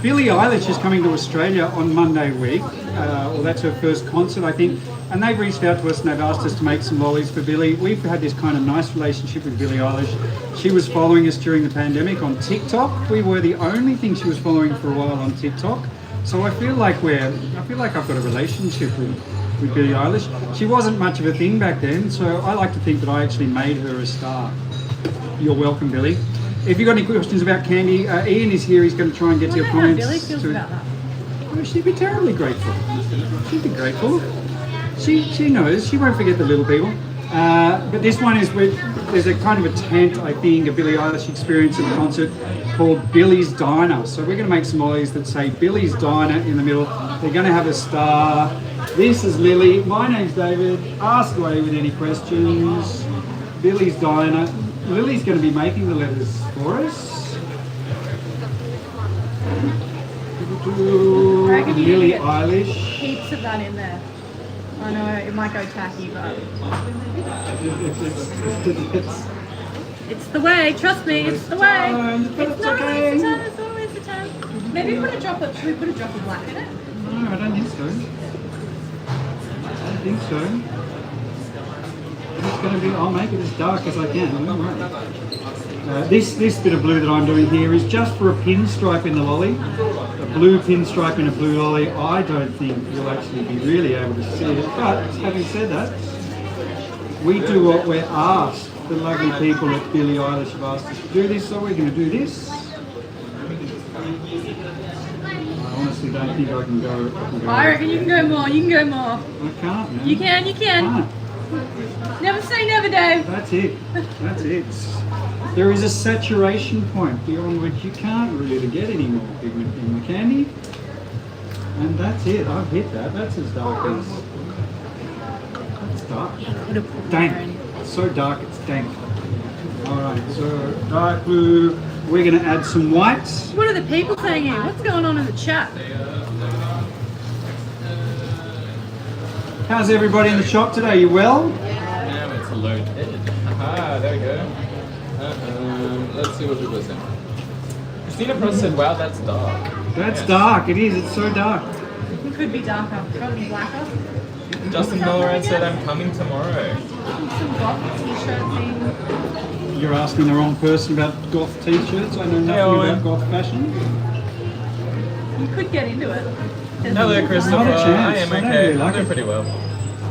Billie Eilish is coming to Australia on Monday week. Well, that's her first concert, I think. And they've reached out to us and they've asked us to make some lollies for Billie. We've had this kind of nice relationship with Billie Eilish. She was following us during the pandemic on TikTok. We were the only thing she was following for a while on TikTok. So I feel like I've got a relationship with Billie Eilish. She wasn't much of a thing back then, so I like to think that I actually made her a star. You're welcome, Billie. If you've got any questions about Candy, Ian is here. He's going to try and get to your comments. How Billie feels about that. Well, she'd be terribly grateful. She'd be grateful. She knows. She won't forget the little people. But this one is there's a kind of a tent, I think, a Billie Eilish experience at the concert called Billie's Diner. So we're going to make some lollies that say Billie's Diner in the middle. They're going to have a star. This is Lily. My name's David. Ask away with any questions. Billie's Diner. Lily's going to be making the letters for us. Billie Eilish. Heaps of that in there. I know it might go tacky, but it's the way. Trust me, it's the way. It's not always the time. It's not always the time. Maybe should we put a drop of black in it? No, I don't think so. I don't think so. It's going to be. I'll make it as dark as I can. Don't worry. This bit of blue that I'm doing here is just for a pinstripe in the lolly. A blue pinstripe in a blue lolly. I don't think you'll actually be really able to see it. But having said that, we do what we're asked. The lovely people at Billie Eilish have asked us to do this, so we're going to do this. I honestly don't think I can go. I reckon you can go more. You can go more. I can't, man. You can. You can. I can't. Never say never, Dave. That's it. That's it. There is a saturation point beyond which you can't really get any more pigment in the candy. And that's it. I've hit that. That's as dark as... That's dark. Dank. It's so dark it's dank. Alright, so dark blue. We're going to add some whites. What are the people saying here? What's going on in the chat? How's everybody in the shop today? You well? Yeah, it's loaded. Aha, there we go. Let's see what people are saying. Christina Prost said, wow, that's dark. That's dark. It is. It's so dark. It could be darker. Probably blacker. Justin Millerad said, I'm coming tomorrow. Some goth t-shirt thing. You're asking the wrong person about goth t-shirts. I know nothing about goth fashion. You could get into it. Hello, Christopher. Not a chance. I am I don't okay. really like I'm doing it. pretty well.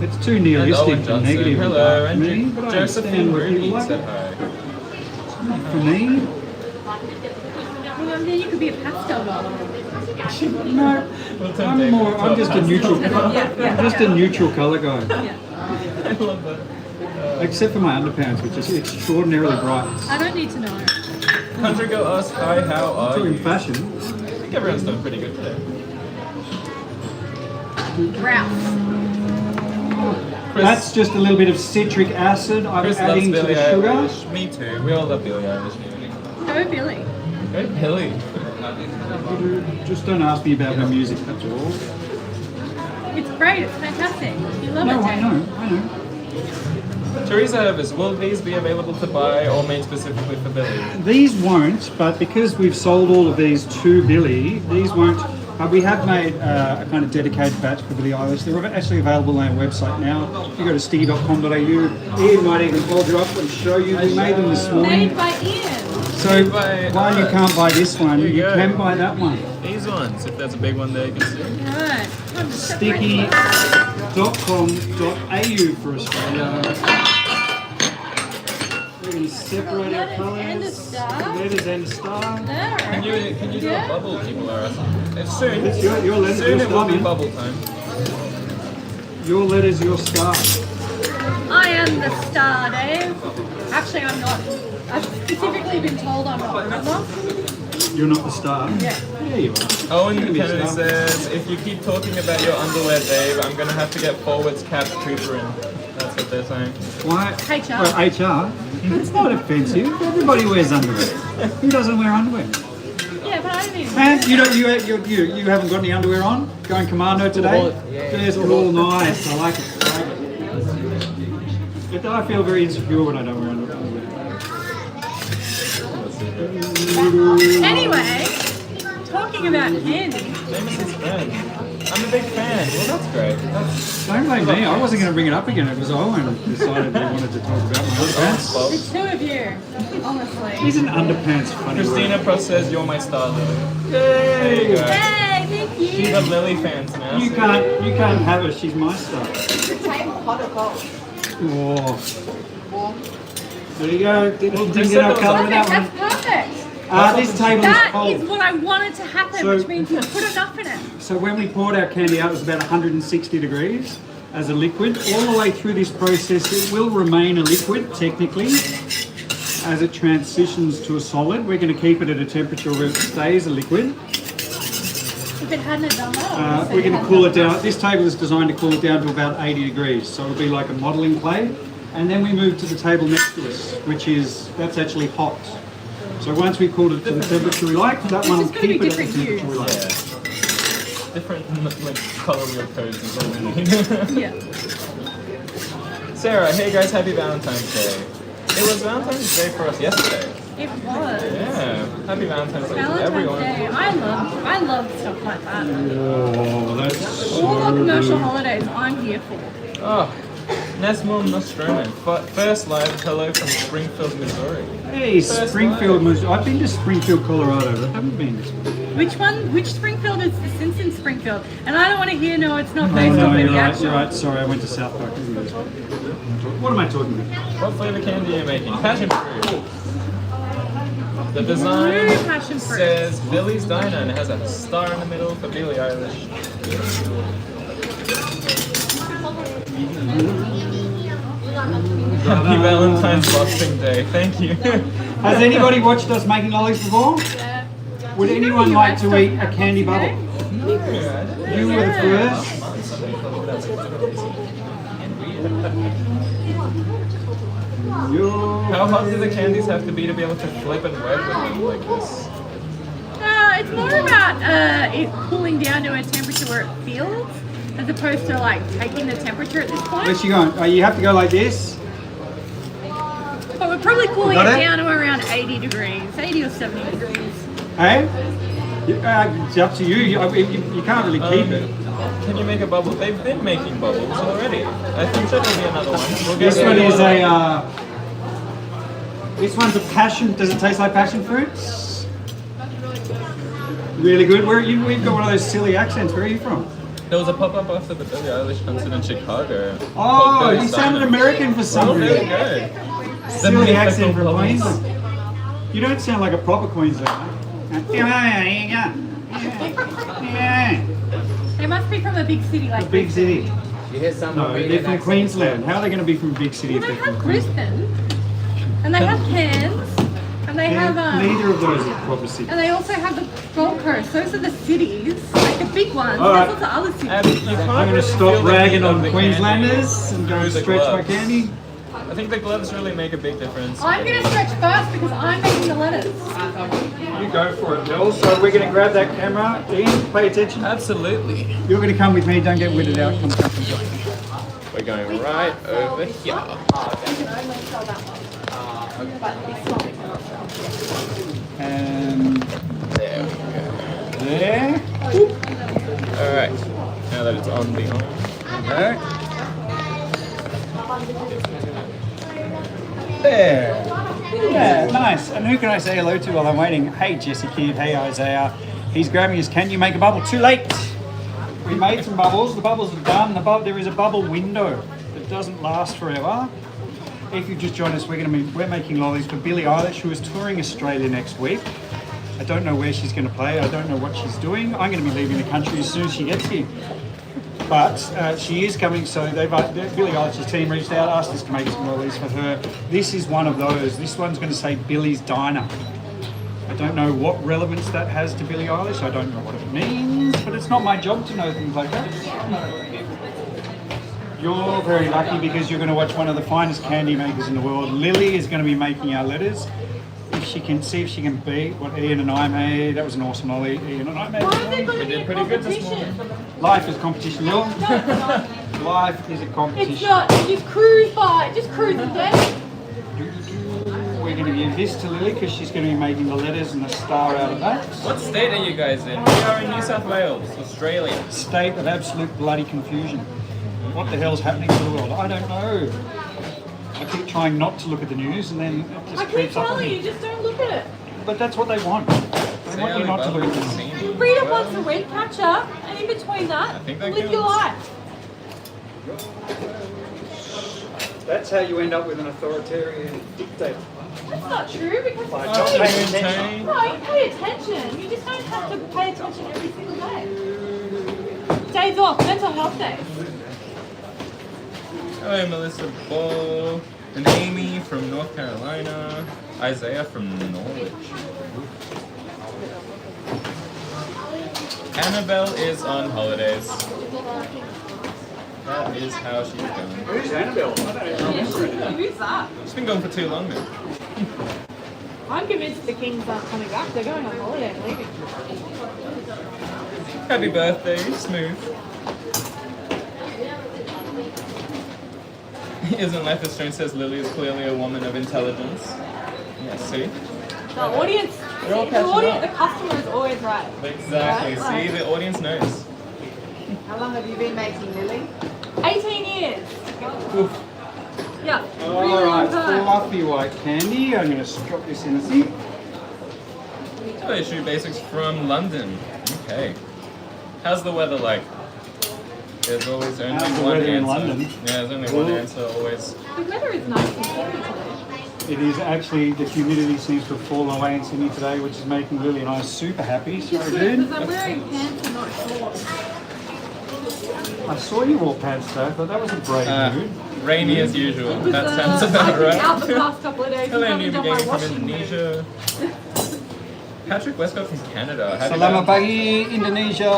It's too nihilistic and negative. Hello, for and me, but I Josephine understand where people Rooney like said it. hi. Not for me. Well, then you could be a pastel doll. No, I'm just a neutral. I'm just a neutral colour guy. Yeah. I love that. Except for my underpants, which is extraordinarily bright. I don't need to know. Country girl asked, hi, how are In you? fashion. I think everyone's done pretty good today. Ralph. That's just a little bit of citric acid. I'm Chris adding loves to the Billie sugar. Eilish. Me too. We all love Billie Eilish. Go Billie. Go Billie. Just don't ask me about her music, that's all. It's great. It's fantastic. You love No, it, I Dave. know, I know. Teresa Evers, will these be available to buy or made specifically for Billie? These won't, but because we've sold all of these to Billie, these won't. We have made a kind of dedicated batch for Billie Eilish. They're actually available on our website now. If you go to sticky.com.au, Ian might even hold you up and show you. We made them this morning. Made by Ian. So by while you us. can't buy this one, There you you go. can buy that one. These ones, if there's a big one there, you can see. Right. Time to separate them. Sticky.com.au for Australia. We're going to separate our Letters colours. and a star. Letters and a star. There. Can you do a bubble, people are asking? It's soon. It's your letters, Soon your it will star, be man. bubble time. Your letters, your star. I am the star, Dave. Actually, I'm not. I've specifically been told I'm not, remember? You're not the star. Yeah. Yeah, you are. Owen You can be a Kennedy star. says, if you keep talking about your underwear, Dave, I'm going to have to get forwards capped Cooper in. That's what they're saying. Why? HR. Well, HR. It's not offensive. Everybody wears underwear. Who doesn't wear underwear? Yeah, but I don't even. And you haven't got any underwear on? Going commando today? Just all nice. I like it. I like it. But I feel very insecure when I don't wear underwear. Anyway, talking talking about candy. Famous his friend. I'm a big fan. Well, that's great. That's Don't blame me. I wasn't going to bring it up again. It was Owen who decided he wanted to talk about my underpants. The two of you, honestly. Isn't underpants funny? Christina Pross says you're my star, Lily. Yay! There you go. Hey, thank you. She's a Lily fan now. You can't have her. She's my star. The table hot or cold? Oh. There you go. Didn't get our colour with that Perfect, one. that's perfect. This table is That cold. is what I wanted to happen, So- which means you put enough in it. So when we poured our candy out, it was about 160 degrees as a liquid. All the way through this process, it will remain a liquid, technically. As it transitions to a solid, we're going to keep it at a temperature where it stays a liquid. If it hadn't have done that, We're going to cool it down. This table is designed to cool it down to about 80 degrees, so it'll be like a modelling clay. And then we move to the table next to us, that's actually hot. So once we cooled it to the temperature we like, that one will It's just gonna keep be it at the different temperature we like. Yeah. Different like color wheel codes is all we need. Yeah. Sarah, hey guys, happy Valentine's Day. It was Valentine's Day for us yesterday. It was. Yeah, happy Valentine's Day to Valentine's everyone. Day. I love stuff like that. Oh, that's All the commercial so holidays I'm here for. Oh, Nesmore Nostromo. First live hello from Springfield, Missouri. Hey, Springfield, Missouri. I've been to Springfield, Colorado, but I haven't been to Springfield. Which one? Which Springfield is the Simpson Springfield? And I don't want to hear no, it's not Oh, based no, on you're the right, actual. you're right. Sorry, I went to South Park. What am I talking about? What flavor candy are you making? Passion fruit. The Ooh, design passion fruit. says Billie's Diner and it has a star in the middle for Billie Eilish. Happy Valentine's Boxing Day. Thank you. Has anybody watched us making lollies before? Would anyone like to eat a candy bubble? You were the first. How hot do the candies have to be be able to flip and wedge with them like this? It's more about it cooling down to a temperature where it feels, as opposed to like taking the temperature at this point. Where's she going? Oh, you have to go like this. But we're probably cooling Got it it? down to around 80 degrees, 80 or 70 degrees. Hey? It's up to you. You can't really keep it. Can you make a bubble? They've been making bubbles already. I think there'll be another one. We'll get This one is another this one's a passion. Does it taste like passion fruits? Really good. We've got one of those silly accents. Where are you from? There was a pop-up after the Billie Eilish concert in Chicago. Oh, called you Billy's sounded Diner. American for Oh, some there you reason. go. Silly mythical accent from bubbles. Queensland. You don't sound like a proper Queenslander. Yeah. They must be from a big city like A big city. You hear some No, they're from Queensland. How are they going to be from a big city if They they're have from Queensland? Brisbane, and they have Cairns, and they have Neither of those are proper cities. and they also have the Gold Coast. Those are the cities, like the big ones. All right. There's lots of other cities. And you can't I'm going to really stop feel the ragging heat of on the Queenslanders candy and go through the stretch my gloves. candy. I think the gloves really make a big difference. I'm going to stretch first because I'm making the letters. You go for it, Bill. So we're going to grab that camera. Ian, pay attention. Absolutely. You're going to come with me. Don't get weirded out. Come. We're going right over here. You can only sell that one. But this one. And There we go. there. Alright. Now that it's on the arm. Okay. There. Yeah, nice. And who can I say hello to while I'm waiting? Hey, Jesse Kidd. Hey, Isaiah. He's grabbing his Can You Make a Bubble? Too late. We made some bubbles. The bubbles are done. There is a bubble window that doesn't last forever. If you just joined us, we're making lollies for Billie Eilish, who is touring Australia next week. I don't know where she's going to play. I don't know what she's doing. I'm going to be leaving the country as soon as she gets here. But she is coming, so Billie Eilish's team reached out, asked us to make some lollies for her. This is one of those. This one's going to say Billie's Diner. I don't know what relevance that has to Billie Eilish. I don't know what it means, but it's not my job to know things like that. You're very lucky because you're going to watch one of the finest candy makers in the world. Lily is going to be making our letters. If she can see if she can beat what Ian and I made. That was an awesome lolly. Ian and I made. Why are they going We to did be a pretty good this morning. competition? Life is competition, Lil. No, it's not. Life is a competition. It's not. You just cruise by. Just cruise the day. We going to give this to Lily because she's going to be making the letters and the star out of that. What state are you guys in? We are in New South Wales, Australia. State of absolute bloody confusion. What the hell's happening to the world? I don't know. I keep trying not to look at the news and then it just I keep creeps up on telling me. you, just don't look at it. But that's what they want. They want you not to look at the news. Read it once a week, catch up, and in between that, think that live your counts. life. That's how you end up with an authoritarian dictator. That's not true because By it's not free. paying attention. No, you pay attention. You just don't have to pay attention every single day. Days off, mental health days. Hello, Melissa Ball. And Amy from North Carolina. Isaiah from Norwich. Annabelle is on holidays. That is how she's going. Who's Annabelle? I don't know. Who's that? She's been gone for too long now. I'm convinced the Kings aren't coming back. They're going on holiday and leaving. Happy birthday, Smooth. Isn't Life is Strange says Lily is clearly a woman of intelligence. Yeah, see? The audience, They're all catching up. the customer is always right. Exactly. Right. See, the audience knows. How long have you been making Lily? 18 years. Oof. Yeah. All really long right, time. fluffy white candy. I'm going to drop this in the sink. Toy Shoe Basics from London. Okay. How's the weather like? There's always only How's the one weather answer. in London? Yeah, there's only one Well- answer always. The weather is nice and sunny today. It is actually, the humidity seems to have fallen away in Sydney today, which is making Lily and I super happy. Sorry, Because dude. I'm wearing pants and not shorts. I saw you wore pants though, but that was a brave move. Rainy as usual. That Because, sounds I've about been out the right. past couple of days. Hello, and haven't Newbie done my Gang from washing. Indonesia. Patrick Westcott from Canada. How'd you Selamat go? pagi, Indonesia.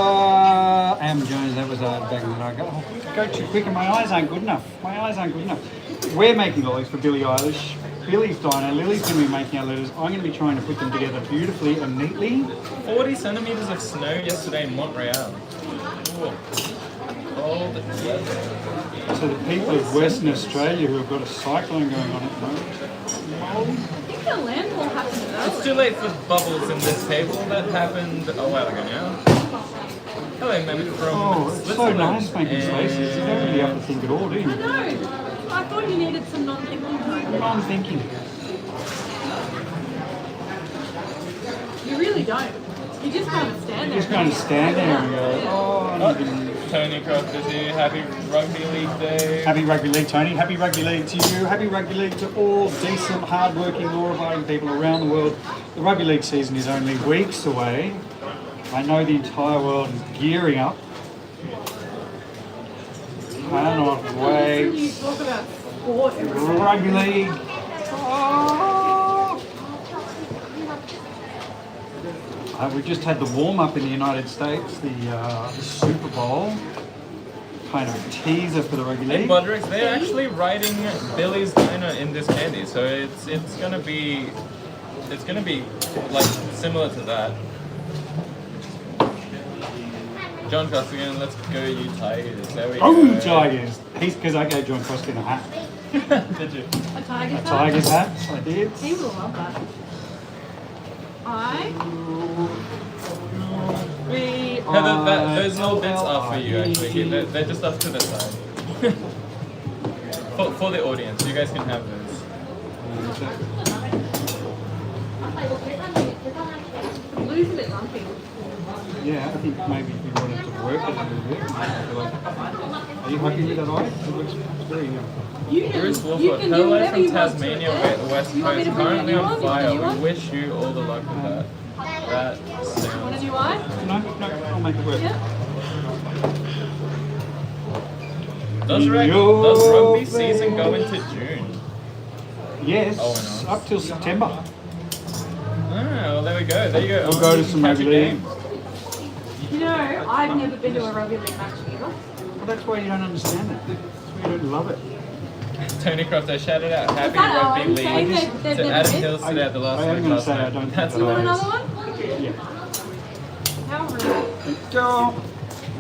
Am Jones, that was a bag that I got. Go too quick and my eyes aren't good enough. My eyes aren't good enough. We're making lollies for Billie Eilish. Billy's diner. Lily's going to be making our letters. I'm going to be trying to put them together beautifully and neatly. 40 centimeters of snow yesterday in Montreal. Ooh. Cold weather. So the people of Western Australia who have got a cyclone going on at the moment. I think the landfall happened It's early. too late for bubbles in this table. That happened a while ago now. Hello, Mehmet from Oh, it's so Switzerland. nice making spaces. You don't really have to think at all, do I you? know. I thought you needed some non-thinking people. I'm thinking. You really don't. You just kind of stand there. Just going to stand there and go, oh, Oh, Tony Cross busy. Happy Rugby League Day. Happy Rugby League, Tony. Happy Rugby League to you. Happy Rugby League to all decent, hard-working, law-abiding people around the world. The Rugby League season is only weeks away. I know the entire world is gearing up. Cannot You wait. talk about sport every day. Rugby League. We just had the warm-up in the United States, the Super Bowl. Kind of a teaser for the Rugby Hey, League. Bodrix, they're actually writing Billy's diner in this candy, so it's gonna be like similar to that. John Costigan, let's go you Tigers. There we go. Oh, Tigers! He's because I gave John Costigan a hat. Did you? A Tigers A Tigers hat, I did. He will love that. Those little bits are for you actually. They're just up to the side. for the audience, you guys can have those. The blue's a bit lumpy. Yeah, I think maybe we wanted to work it a little bit. Are you happy with that eye? It looks very You can, Bruce you Wolford, can do hello whatever from you want to it. Tasmania, West You want me Coast, to bring currently you on one? You want fire. a new We one? wish you all the luck with that. That Want a sounds. new eye? No, I'll make it work. Yeah. Does rugby season go into June? Yes, Oh, nice. up till September. Ah, well there we go. There you go. We'll go to some Catch rugby a game. league. You know, I've never been to a rugby league match either. Well, that's why you don't understand it. That's why you don't love it. Tony Croft, I shouted out Happy that Rugby Owen saying League they've to never Adam been? Hills today at the last I am week gonna last say I night. don't think That's that You want Nice. another one? Yeah. How rude. Go.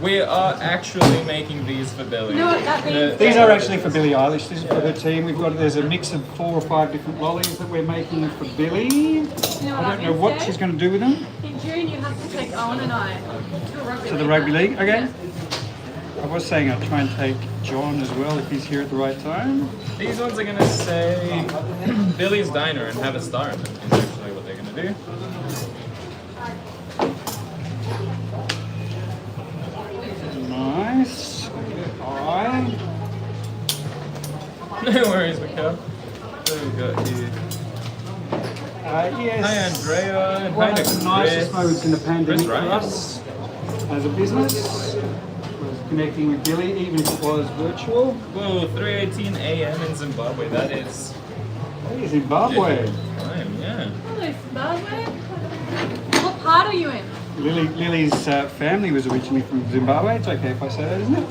We are actually making these for Billie. You know what that means? These are actually for Billie Eilish. This is for her team. There's a mix of 4 or 5 different lollies that we're making for Billie. You know I what don't that know means, what Dave? she's going to do with them. In June, you have to take Owen and I to a rugby To the league rugby match. league, okay. Yeah. I was saying I'd try and take John as well if he's here at the right time. These ones are gonna say Billie's Diner and have a star in them. Is actually what they're gonna do. Nice. Alright. No worries, Mikhail. What have we got here? Yes. Hi, Andrea. And One hi to of the nicest Chris. moments in the pandemic Chris for Ryan. us as a business was connecting with Billie, even if it was virtual. Whoa, 3:18 a.m. in Zimbabwe. That is Hey, Zimbabwe. time, yeah. Hello, Zimbabwe. What part are you in? Lily's family was originally from Zimbabwe. It's okay if I say that, isn't it?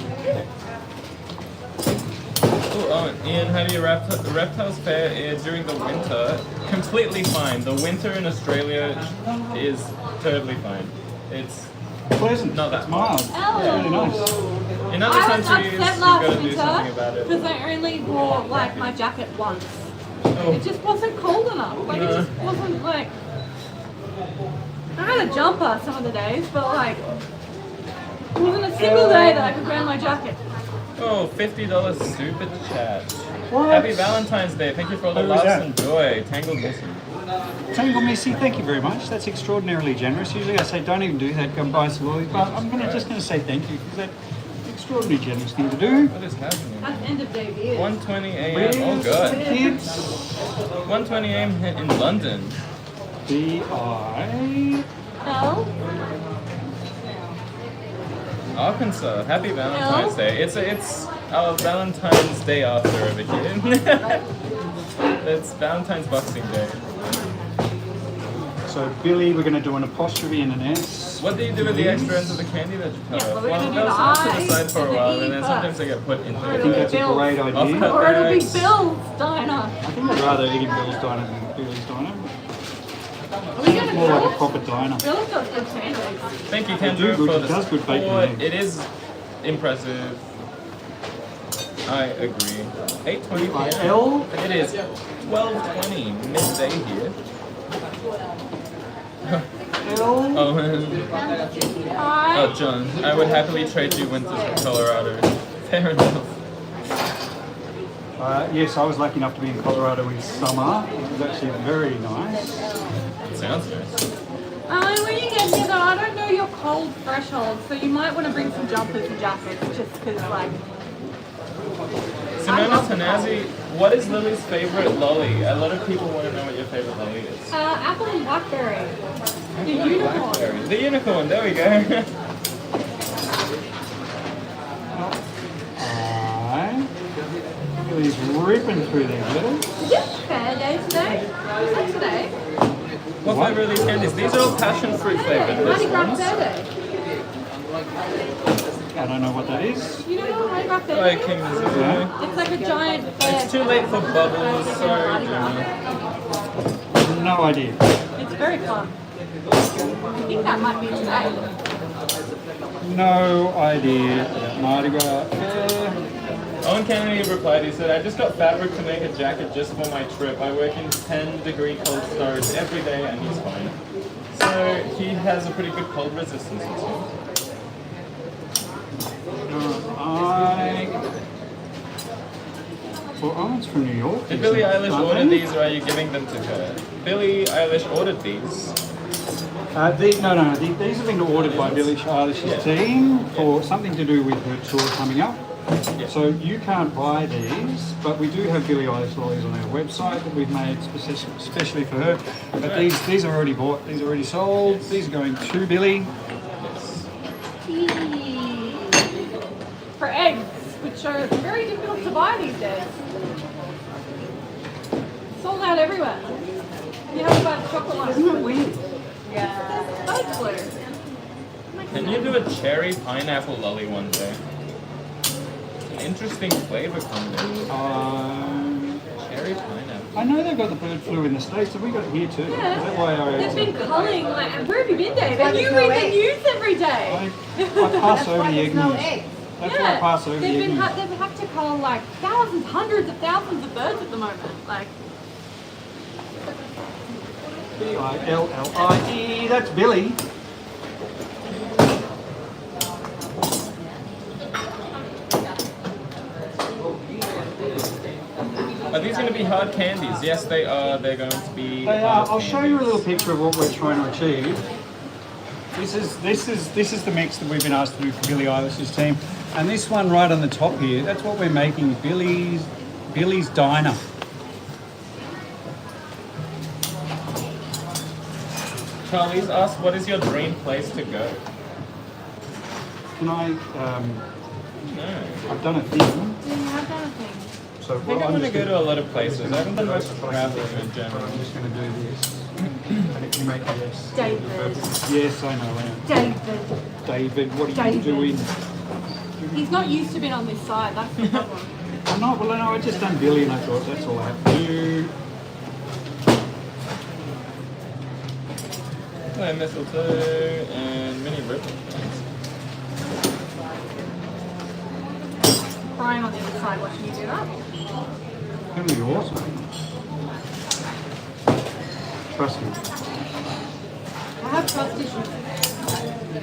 Oh, Ian, how do you reptiles fare during the winter? Completely fine. The winter in Australia is totally fine. It's Pleasant. Not that It's mild. Oh. It's really nice. in other I was countries you've upset got last to do something winter about it. because I only wore like my jacket once. Oh. It just wasn't cold enough. Like it just wasn't like. I had a jumper some of the days, but like it wasn't a single day that I could wear my jacket. Oh, $50 super chat. What? Happy Valentine's Day. Thank you for all the Who was laughs that? and joy. Tangled Missy. Tangle Missy, thank you very much. That's extraordinarily generous. Usually I say don't even do that, go and buy some lollies, but I'm just going to say thank you because that's an extraordinarily generous thing to do. What is happening? At the end of day beer. 1:20 a.m. Oh Where's the god. kids? 1:20 a.m. in London. B-I... No. Arkansas. Happy Valentine's Day. It's our Valentine's Day after over here. It's Valentine's Boxing Day. So Billie, we're going to do an apostrophe and an S. What do you do with the extra ends of the candy that you cut Yeah, off? well, we're gonna do they'll the sit to the eyes side for a and the while, E and then first. sometimes they get put into I think that's a great idea. Off cut Or it'll be bags. Bill's diner. I think I'd rather eat in Bill's diner than Billie's diner. Are we gonna More like a go? proper diner. Bill's got good sandwiches. Thank you, They do Kendra, good- for it the does good bacon support. and It is impressive. I agree. 8:20 By p.m. L. It is 12:20 midday here. L. Oh, Hi. oh, John, I would happily trade you winters for Colorado. Fair enough. Yes, I was lucky enough to be in Colorado in summer. It was actually very nice. Sounds nice. When you get here though, I don't know your cold threshold, so you might want to bring some jumpers and jackets just because like... Simona Tanazi, what is Lily's favorite lolly? A lot of people want to know what your favorite lolly is. apple and blackberry. The unicorn. The unicorn, there we go. Alright. Billie's ripping through these letters. Is it fair day today? Is that today? What flavor are these candies? These are all passion fruit flavored. Mardi This Gras one's Fair Day. I don't know what that is. You know what Mardi Gras Fair like Day King is? Missouri. It's like a giant fair. It's too late for bubbles. Sorry, Mardi Gras. Jonah. No idea. It's very fun. I think that might be today. No idea about Mardi Gras. Fair. Owen Kennedy replied, he said, I just got fabric to make a jacket just for my trip. I work in 10-degree cold storage every day and he's fine. So he has a pretty good cold resistance. It seems. Well, Owen's from New York. Did Billie Eilish aren't order they? these or are you giving them to her? Billie Eilish ordered these. These have been ordered by Billie Eilish's team for something to do with her tour coming up. Yeah. So you can't buy these, but we do have Billie Eilish lollies on our website that we've made especially for her. But these are already bought, these are already sold. These are going to Billie. For eggs, which are very difficult to buy these days. Sold out everywhere. You have to buy the chocolate ones. Isn't that weird? Yeah. That's blue. Can you do a cherry pineapple lolly one day? Interesting flavor combination. Cherry pineapple. I know they've got the bird flu in the States. Have we got it here too? Is that why our eggs They've been culling, like, and where have you been, Dave? Why And you there's no read the eggs. news every day. I pass over Why the egg there's no news. eggs. That's why I pass over the egg news. They've had to cull like thousands, hundreds of thousands of birds at the moment. Like, Billie, that's Billie. Are these going to be hard candies? Yes, they are. They're going to be. They are. hard I'll show you a candies. little picture of what we're trying to achieve. This is the mix that we've been asked to do for Billie Eilish's team, and this one right on the top here. That's what we're making. Billie's Diner. Charlie's asked, what is your dream place to go? Can I? No. I've done a thing. do you have done a thing? So I think I'm going to go to a lot of places. I haven't done much traveling in I'm general. just going to do this. And if you make a yes. David. Yes, I know. I am. David. David, what are you David. doing? He's not used to being on this side, that's the problem. I'm not. Well, no, I just done Billie, and I thought that's all I have to do. Mistletoe and mini ribbon. Crying on the other side watching you do that. It's going to be awesome. Trust me. I have trust issues.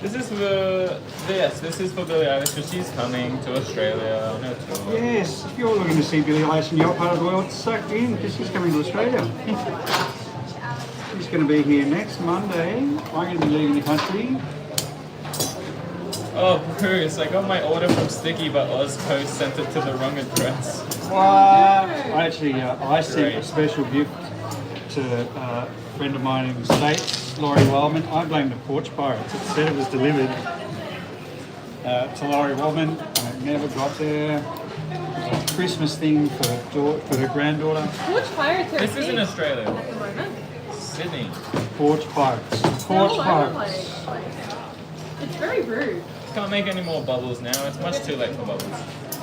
This is for Billie Eilish, because she's coming to Australia on her tour. Yes, if you're looking to see Billie Eilish in your part of the world, suck in because she's coming to Australia. She's going to be here next Monday. I'm going to be leaving the country. Oh, Bruce, I got my order from Sticky, but Ozco sent it to the wrong address. What? I sent Great. a special gift to a friend of mine in the States, Laurie Wildman. I blame the porch pirates. It said it was delivered to Laurie Wildman, and it never got there. It was a Christmas thing for her granddaughter. Which pirates are This is in big Australia. at the moment? Sydney. Porch pirates. They're Porch all over the pirates. place. Like, it's very rude. Can't make any more bubbles now. It's much too late for bubbles.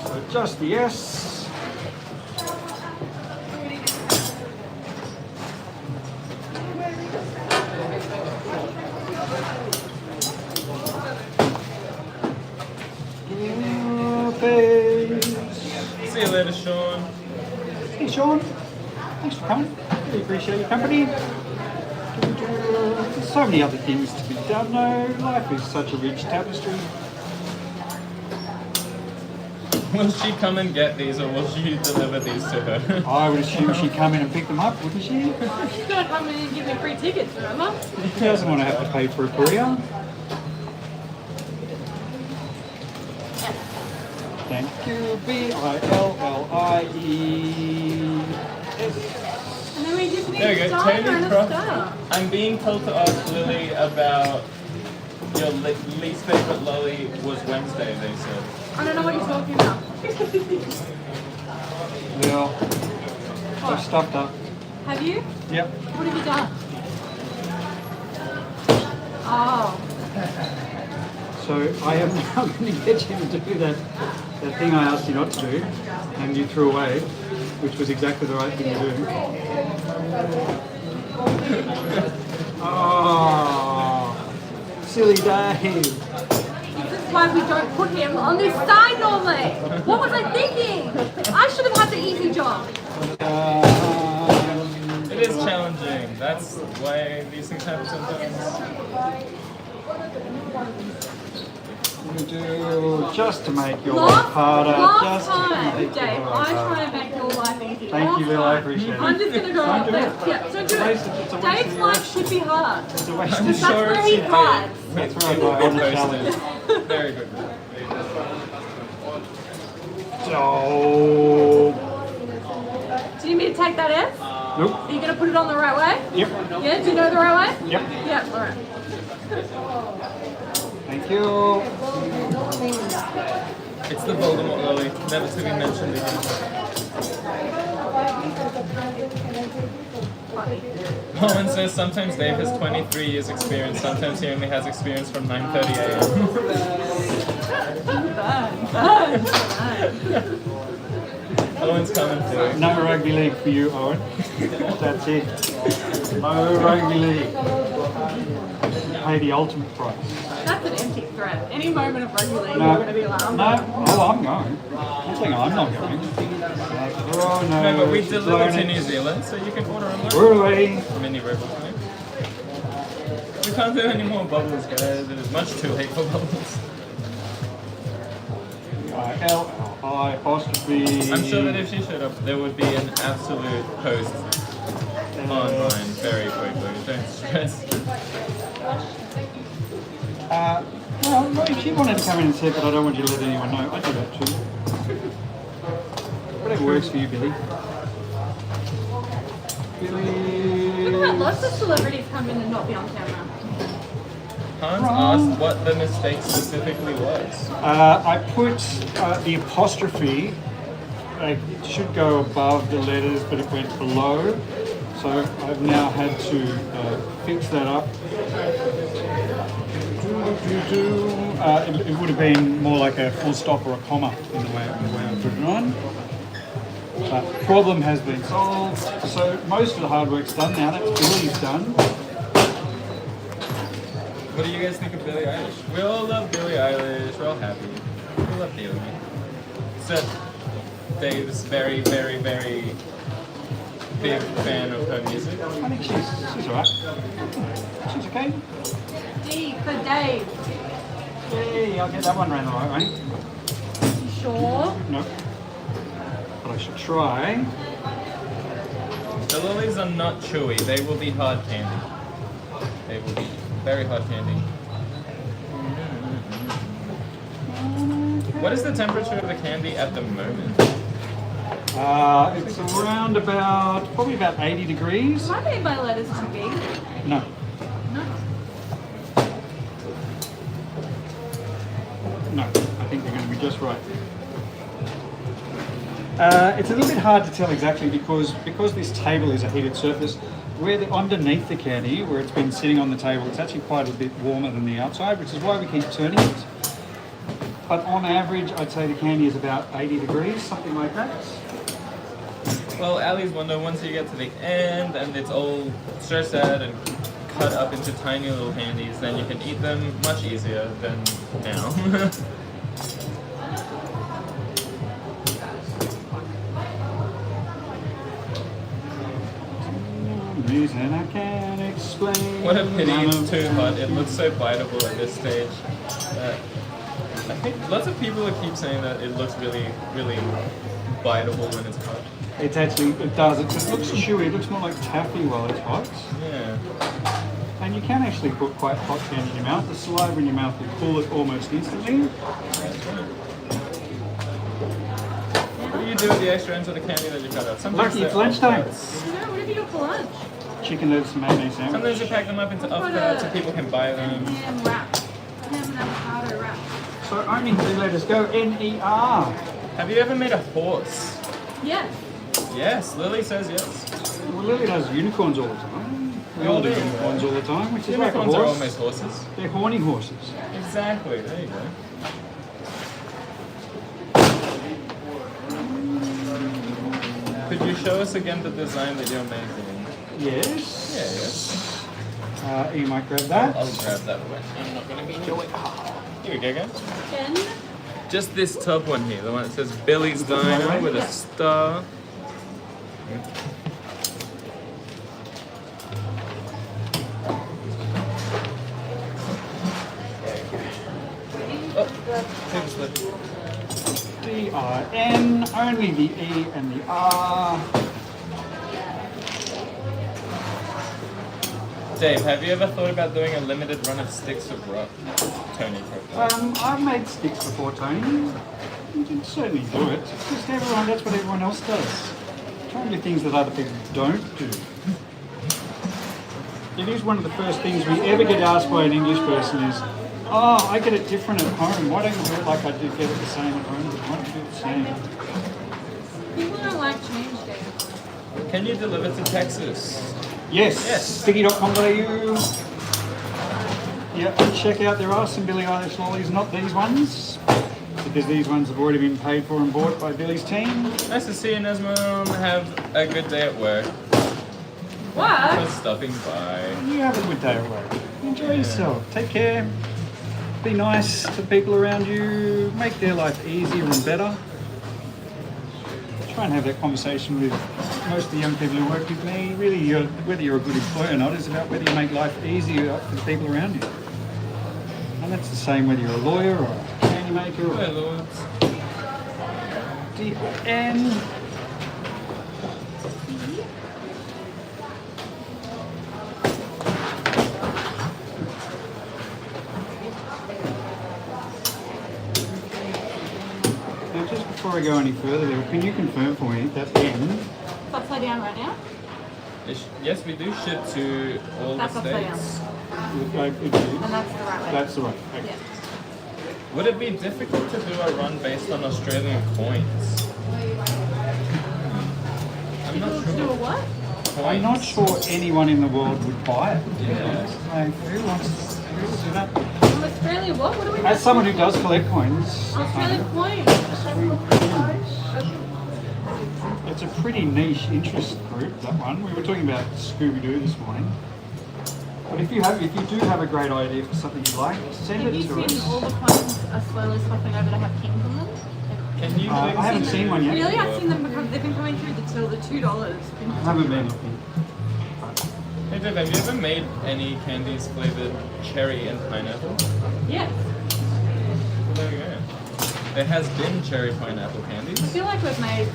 So just the yes. See you later, Sean. Hey Sean, thanks for coming. Really appreciate your company. There's so many other things to be done though. Life is such a rich tapestry. Will she come and get these, or will you deliver these to her? I would assume she'd come in and pick them up, wouldn't she? She's gonna come in and give me free tickets, remember? She doesn't want to have to pay for a courier. Thank you, Billie. And then we just need There you a go, diner Tony and a Croft. star. I'm being told to ask Lily about your least favorite lolly was Wednesday, they said. I don't know what you're talking about. Well, I've stuffed up. Have you? Yep. What have you done? Oh. So I am now going to get you to do that thing I asked you not to do, and you threw away, which was exactly the right thing to do. Oh, silly Dave. This is why we don't put him on this side normally. What was I thinking? I should have had the easy job. It is challenging. That's why these things happen sometimes. You do just to make your life Last harder. time, Just to make Dave, your I life try harder. and make your life easy. Thank you, Lil. I Last time. appreciate it. I'm just going to go Don't up do there. it. Yeah, don't do It's a waste of- it. it's a waste Dave's of your life should be hard. It's a waste I'm of That's sure where it's he your hides. That's where I go on the challenge. Very good. So, Do you need me to take that S? nope. Are you going to put it on the right way? Yep. Yeah, do you know the right way? Yep. Yeah, alright. Thank you. It's the Voldemort lolly, never to be mentioned again. Owen says sometimes Dave has 23 years experience, sometimes he only has experience from 9:30 a.m. Burn. Owen's coming through. No rugby league for you, Owen. That's it. No rugby league. Pay the ultimate price. That's an empty threat. Any moment of rugby league, No. you're going to be alarmed. No, oh, I'm going. I'm saying I'm not going. Oh no. No, but we she's deliver blown to it. New Zealand, so you can order online. We're away. Mini river thing. We can't do any more bubbles, guys. It is much too late for bubbles. L-I apostrophe. I'm sure that if she showed up, there would be an absolute post online very quickly. Don't stress. Well, if you wanted to come in and say, but I don't want you to let anyone know, I'd do that too. Whatever works for you, Billy. Billy. Look at that, lots of celebrities come in and not be on camera. Hans asked what the mistake specifically was. I put the apostrophe, it should go above the letters, but it went below. So I've now had to fix that up. It would have been more like a full stop or a comma in the way I put it on. But problem has been solved. So most of the hard work's done now. That's Billie's done. What do you guys think of Billie Eilish? We all love Billie Eilish. We're all happy. We love Billie. Except Dave's very, very, very big fan of her music. I think she's alright. She's okay. D for Dave. Hey, I'll get that one round the right way. You sure? Nope. But I should try. The lollies are not chewy. They will be hard candy. They will be very hard candy. What is the temperature of the candy at the moment? It's around probably about 80 degrees. Am I made my letters too big? No. No. No, I think they're going to be just right. It's a little bit hard to tell exactly because this table is a heated surface. Underneath the candy, where it's been sitting on the table, it's actually quite a bit warmer than the outside, which is why we keep turning it. But on average, I'd say the candy is about 80 degrees, something like that. Well, Ali's wonder, once you get to the end and it's all stressed out and cut up into tiny little candies, then you can eat them much easier than now. Reason I can't explain. What a pity it's too hot. It looks so biteable at this stage. I think lots of people keep saying that it looks really, really biteable when it's hot. It does. It looks chewy. It looks more like taffy while it's hot. Yeah. And you can actually put quite hot candy in your mouth. The saliva in your mouth will cool it almost instantly. That's right. What do you do with the extra ends of the candy that you cut out? Sometimes Lucky, it's they're lunchtime. offcuts. No, what have you got for lunch? Chicken lettuce and mayonnaise Sometimes sandwich. you pack them up into offcuts so people can buy them. Ham wrap. Ham and avocado wrap. So only 2 letters go. N-E-R. Have you ever made a horse? Yes. Yes, Lily says yes. Well, Lily does unicorns all the time. We all do unicorns all the time, which is like a Unicorns are horse. almost horses. They're horny horses. Exactly, there you go. Could you show us again the design that you're making? Yes. Yeah, yes. You might grab that. I'll grab that one. I'm not going to be doing it. Here we go, guys. Ken. Just this top one here, the one that says Billie's Diner with a star. Oh, take a slip. D-I-N, only the E and the R. Dave, have you ever thought about doing a limited run of sticks of rock? Tony, I've made sticks before, Tony. You can certainly do it. It's just that's what everyone else does. Try and do things that other people don't do. It is one of the first things we ever get asked by an English person is, oh, I get it different at home. Why don't you do it like I do get it the same at home? Why don't you do it the same? People don't like change, Dave. can you deliver to Texas? Yes. Yes. Sticky.com.au. Yeah, and check out, there are some Billie Eilish lollies, not these ones, because these ones have already been paid for and bought by Billie's team. Nice to see you, Nesmum. Have a good day at work. What? For stopping by. You have a good day at work. Enjoy yourself. Take care. Be nice to people around you. Make their life easier and better. Try and have that conversation with most of the young people who work with me. Really, whether you're a good employer or not is about whether you make life easier for the people around you. And that's the same whether you're a lawyer or a candy maker or Hello, Lords. DN. Now, just before I go any further, there, can you confirm for me that N? It's upside down right now. Yes, we do ship to all That's the upside states. Like, it is? And that's the right way. That's the right. Okay. Yeah. Would it be difficult to do a run based on Australian coins? I'm not People to do a sure. what? I'm not sure anyone in the world would buy it. Yeah. Like, who wants to do that? From Australia, what? What do we As someone who does collect coins, Australian coins. it's a pretty niche interest group, that one. We were talking about Scooby-Doo this morning. But if you do have a great idea for something you like, send Have it you to seen us. all the coins are slowly swapping over to have kings on them? Can you I haven't seen one yet. Really? I've seen them become, they've been coming through the till, the $2. I haven't been looking. Hey Dave, have you ever made any candies flavored cherry and pineapple? Yes. Well, there you go. There has been cherry pineapple I candies. feel like we've made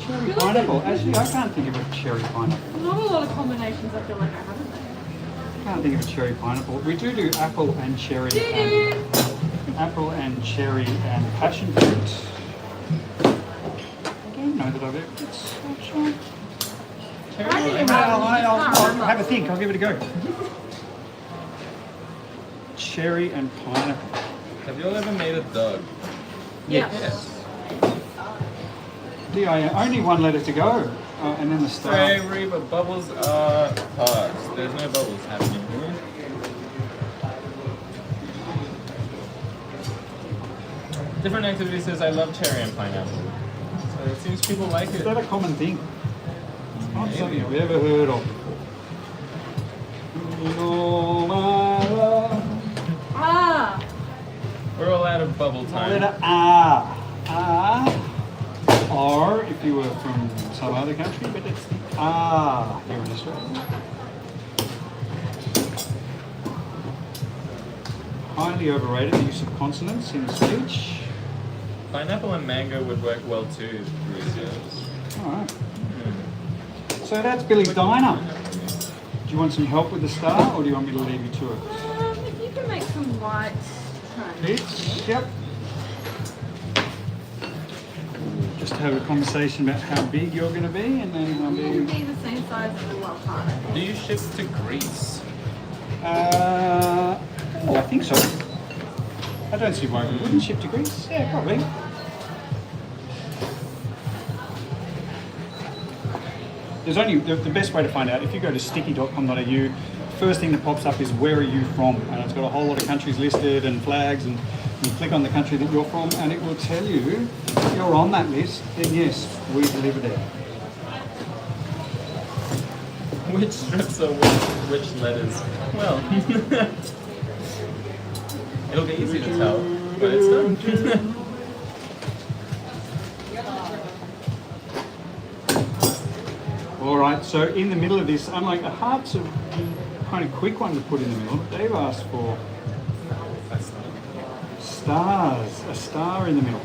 Cherry pineapple. Actually, I can't think of a cherry pineapple. not a lot of combinations. I feel like I haven't made. I can't think of a cherry pineapple. We do apple and cherry. Doo-doo. Apple and cherry and passion fruit. I don't know that I've ever. I think you have, I'll you just can't remember. have a think. I'll give it a go. Cherry and pineapple. Have you all ever made a dog? Yeah. Yes. Only one letter to go, and then the star. Sorry, but bubbles are parts. There's no bubbles happening here. Different activity says I love cherry and pineapple. So it seems people like Is it. that a common thing? It's not something I've ever heard of. No, my love. Ah. We're all out of bubble time. Letter R. R. Or if you were from some other country, but it's the R here in Australia. Highly overrated the use of consonants in speech. Pineapple and mango would work well too, Bruce says. Alright. So that's Billie's Diner. Do you want some help with the star, or do you want me to leave you to it? If you can make some white toast. Yep. Just have a conversation about how big you're going to be, and then I'll It'll be. be the same size as the love heart. Do you ship to Greece? Oh, I think so. I don't see why we wouldn't ship to Greece. Yeah, probably. There's only the best way to find out. If you go to sticky.com.au, first thing that pops up is where are you from, and it's got a whole lot of countries listed and flags, and you click on the country that you're from, and it will tell you if you're on that list. Then yes, we deliver there. Which strips are which letters? Well, it'll be easy to tell, but it's done. All right, so in the middle of this, unlike the heart's a kind of quick one to put in the middle, Dave asked for stars, a star in the middle,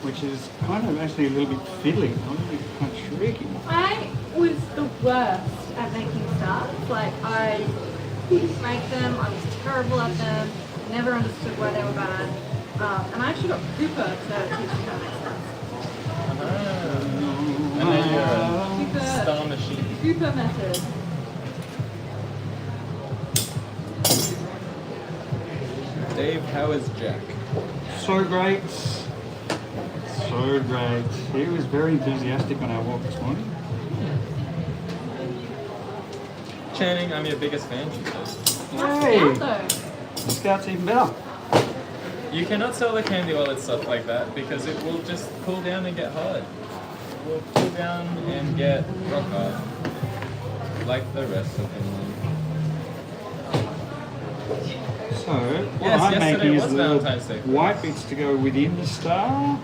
which is kind of actually a little bit fiddly, a little bit kind of tricky. I was the worst at making stars. Like, I couldn't make them, I was terrible at them, never understood why they were bad. And I actually got Cooper to teach me how to make stars. And then you're a Cooper, star machine. Cooper method. Dave, how is Jack? So great, so great. He was very enthusiastic on our walk this morning. Channing, I'm your biggest fan, she says. Hey, Out though. Scout's even better. You cannot sell the candy while it's soft like that because it will just cool down and get hard. It will cool down and get rock hard. Like the rest of them. So, what Yes, I'm yesterday making is was the little Valentine's Day. white bits to go within the star.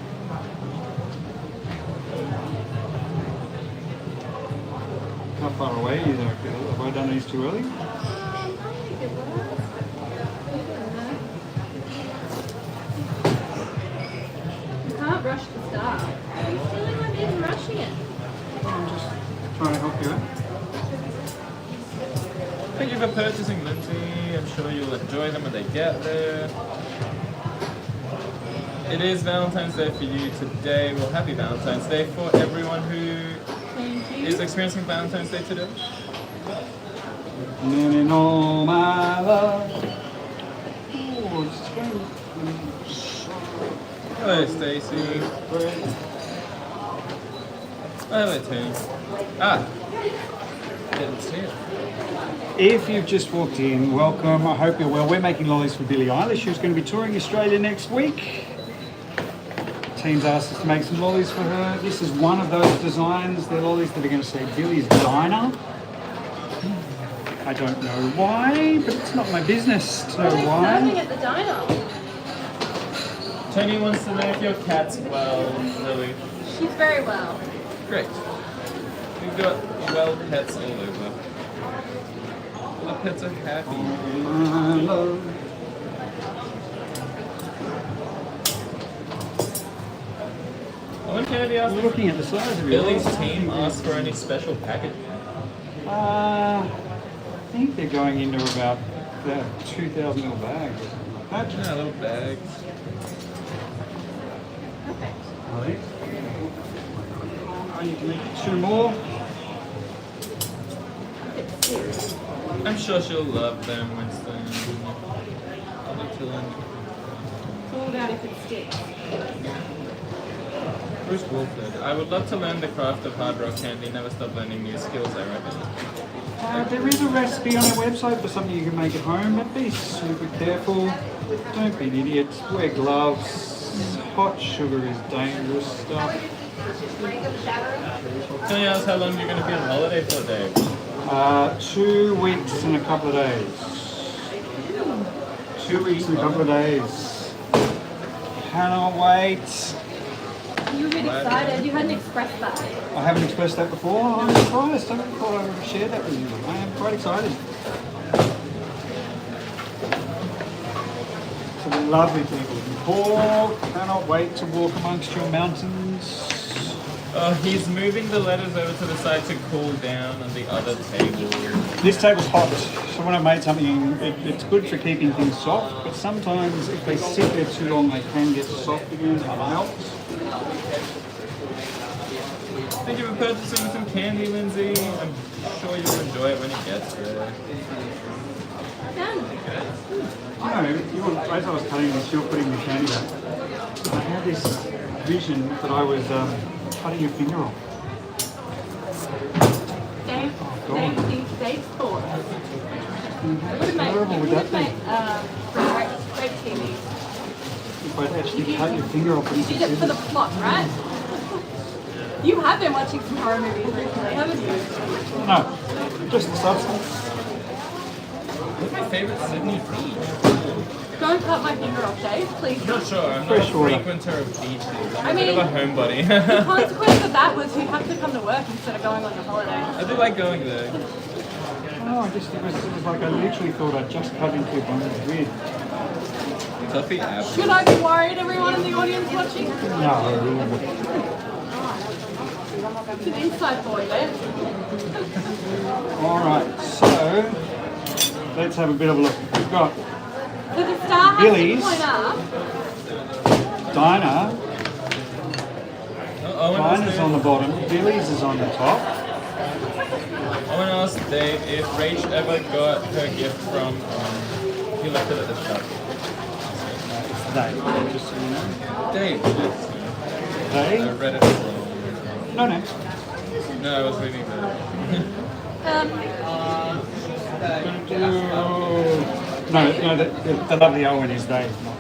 How far away are you there, Phil? Have I done these too early? You can't rush the star. You're stealing my bit and rushing it. I'm just trying to help you out. Thank you for purchasing, Lindsay. I'm sure you'll enjoy them when they get there. It is Valentine's Day for you today. Well, happy Valentine's Day for everyone who Thank you. is experiencing Valentine's Day today. Many know my love. Oh, it's going. Hello, Stacy. Hello, Tim. Ah, didn't see it. If you've just walked in, welcome. I hope you're well. We're making lollies for Billie Eilish, who's going to be touring Australia next week. Team's asked us to make some lollies for her. This is one of those designs. They're lollies that are going to say Billie's Diner. I don't know why, but it's not my business to know What are they serving why. at the diner? Tony wants to know if your cat's well, Lily. She's very well. Great. We've got well pets all over. All the pets are happy. My love. I wonder if they asked I'm if looking at the size of your Billy's lollies. team asked for any special packaging. I think they're going into about 2,000 ml bags or something like that. Yeah, little bags. Perfect. I need to make 2 more. I'm sure she'll love them, Winston. I'll look to learn. It's all about if it sticks. Bruce Wolford. I would love to learn the craft of hard rock candy. Never stop learning new skills, I reckon. There is a recipe on our website for something you can make at home, but be super careful. Don't be an idiot. Wear gloves. Hot sugar is dangerous stuff. Can you ask how long you're going to be on holiday for, Dave? 2 weeks and a couple of days. 2 weeks and a couple of days. Cannot wait. You were a bit excited. You hadn't expressed that. I haven't expressed that before. I'm surprised. I haven't thought I would have shared that with you. I am quite excited. Some lovely people in Cork. Cannot wait to walk amongst your mountains. Oh, he's moving the letters over to the side to cool down on the other table. This table's hot, so when I made something, it's good for keeping things soft, but sometimes if they sit there too long, they can get soft again. It helps. Thank you for purchasing some candy, Lindsay. I'm sure you'll enjoy it when it gets there. Done. As I was cutting this, you were putting the candy back. I had this vision that I was cutting your finger off. Dave thought. It would have made, Terrible it would would that have be? made great TV. If I'd actually cut your finger off with You did it for the plot, right? You have been watching some horror movies recently, haven't you? No, just the substance. What's my favorite Sydney beach? Don't cut my finger off, Dave, please. Not sure. I'm not Fresh a water. frequenter of beaches. I'm I a bit of mean- a homebody. The consequence of that was you'd have to come to work instead of going on your holiday. I do like going there. Oh, it was like I literally thought I'd just cut into your bone. It was weird. Toffee apple. Should I be worried, everyone in the audience watching? No. It's an inside boy, there. Alright, so let's have a bit of a look. We've got So the star has Billie's. to point up. Dinah. Dinah's on the Dave, bottom. Billie's is on the top. I want to ask Dave if Rach ever got her gift from, he left it at the shop. It's they, just so you know. Dave, yes. I They? read it wrong. No, no. No, I was reading that. No, the lovely Owen is Dave, not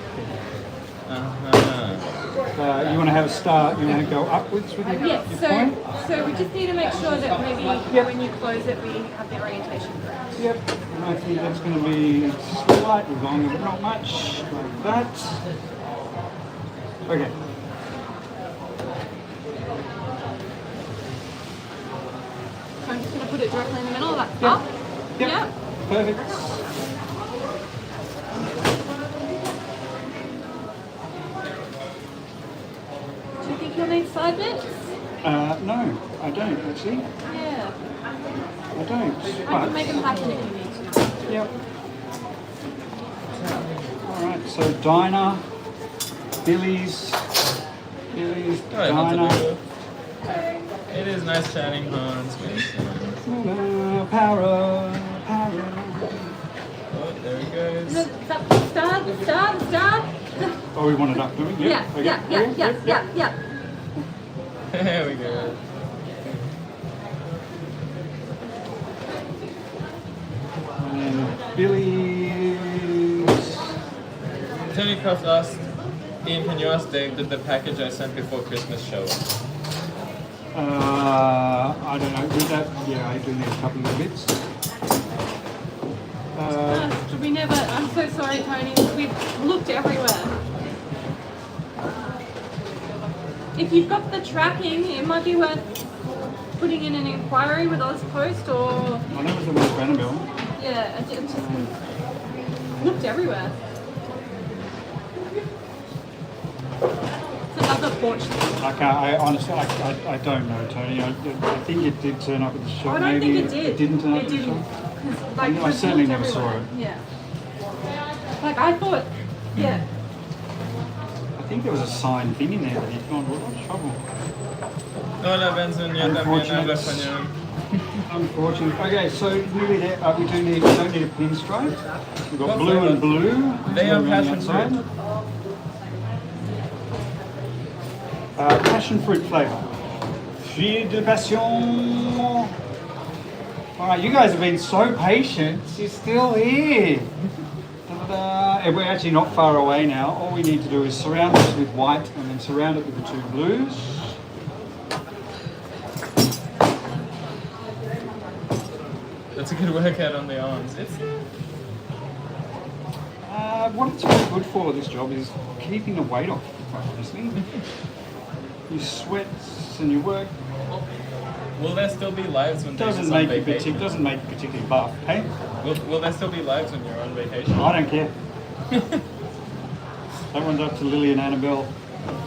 Uh-huh. you want to have a start, you want to go upwards with your, Yes, your so point? so we just need to make sure that maybe Yep. when you close it, we have the orientation correct. Yep, and I think that's going to be slightly longer, but not much, like that. Okay. So I'm just going to put it directly in the middle, like Yep. up. Yep. Yeah. Perfect. Do you think you'll need side bits? No, I don't actually. Yeah. I don't. I can make them happen if you need to. Yep. Alright, so Dinah, Billie's, Alright, not to Dinah, do. It is nice chatting, Hans. Para. Oh, there he goes. Start. Oh, we want it up, don't we? Yeah. There we go. And Billie's. Tony Croft asked, Ian, can you ask Dave, did the package I sent before Christmas show up? I don't know. With that, yeah, I do need a couple of bits. We never. I'm so sorry, Tony. We've looked everywhere. If you've got the tracking, it might be worth putting in an inquiry with Ozpost or I know it was the West Vanderbilt. yeah. I just looked everywhere. It's another fortune. I honestly, I don't know, Tony. I think it did turn up at the shop. I don't Maybe think it did. It didn't turn up It at the didn't. shop. 'Cause, like, I we've certainly looked never saw everywhere. it. Yeah. Like I thought. Yeah. I think there was a signed thing in there that he'd gone, what trouble? Hola, Benson, yo también hablo español. Unfortunate. Okay, so nearly there. We don't need a pinstripe. We've got What blue flavour? and blue. They are Around the passion outside. fruit. Passion fruit flavour. Fruit de passion. Alright, you guys have been so patient. You're still here. Da-da-da. And we're actually not far away now. All we need to do is surround this with white and then surround it with the two blues. That's a good workout on the arms. It's What it's really good for, this job, is keeping the weight off, quite honestly. You sweat and you work. Will there still be lives when Dave's Doesn't on make you vacation? doesn't make you particularly buff, hey? Will there still be lives when you're on vacation? I don't care. That one's up to Lily and Annabelle,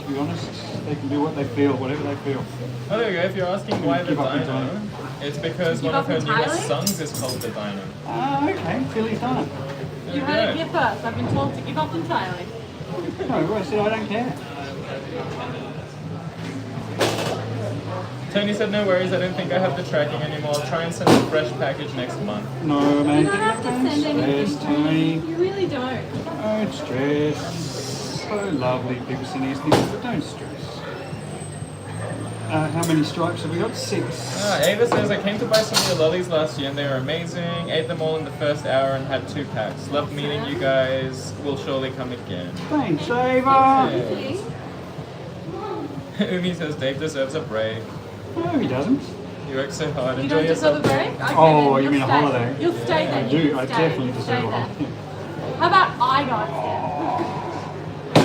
to be honest. They can do what they feel, whatever they feel. Oh, there you go. If you're asking why the Give up dino, entirely. it's because Give one of up her entirely? newest songs is called the Dino. Ah, okay, Billy's done it. There You we heard it go. here first. I've been told to give up entirely. No, I said I don't care. Tony said, no worries, I don't think I have the tracking anymore. I'll try and send a fresh package next month. No, man. You don't have to send anything, stress, Tony. Tony. You really don't. Don't stress. So lovely, people send these things, but don't stress. How many stripes have we got? 6. Ava says, I came to buy some of your lollies last year and they were amazing. Ate them all in the first hour and had 2 packs. Loved meeting you guys. Will surely come again. Thanks, Ava. Okay. Umi says, Dave deserves a break. No, he doesn't. You work so hard. You Enjoy don't deserve a yourself. break? Okay, Oh, then you you'll mean a stay. holiday? You'll stay I then. do. You I stay. definitely You deserve stay a then. holiday. How about I go instead?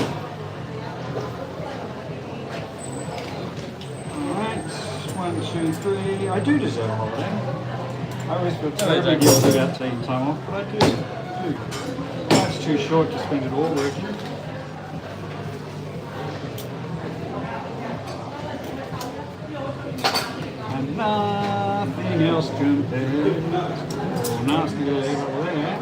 Alright, 1, 2, 3. I do deserve a holiday. I always feel terribly Jack. guilty about taking time off, but I do. Life's too short to spend it all working. And nothing else compares. Oh, nasty little egg over there.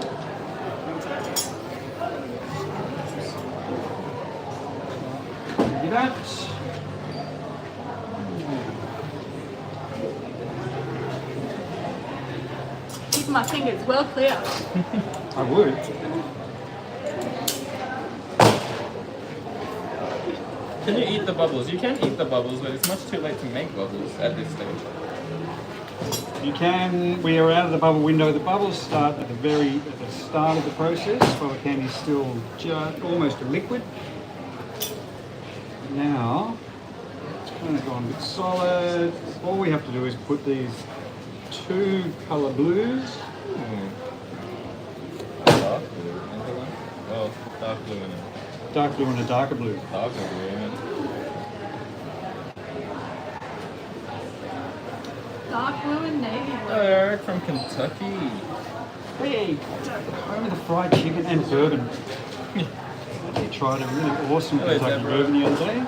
Look at that. Keep my fingers well clear. I would. Can you eat the bubbles? You can eat the bubbles, but it's much too late to make bubbles at this stage. We are out of the bubble window. The bubbles start at the start of the process while the candy's still almost a liquid. Now, it's kind of gone a bit solid. All we have to do is put these 2 colour blues. Dark blue. Another one? Oh, dark blue in it. Dark blue and a darker blue. Darker blue in it. Dark blue and navy blue. Oh, Eric from Kentucky. Hey, home of the fried chicken and bourbon. I tried a really awesome Hello, Kentucky Deborah. bourbon the other day.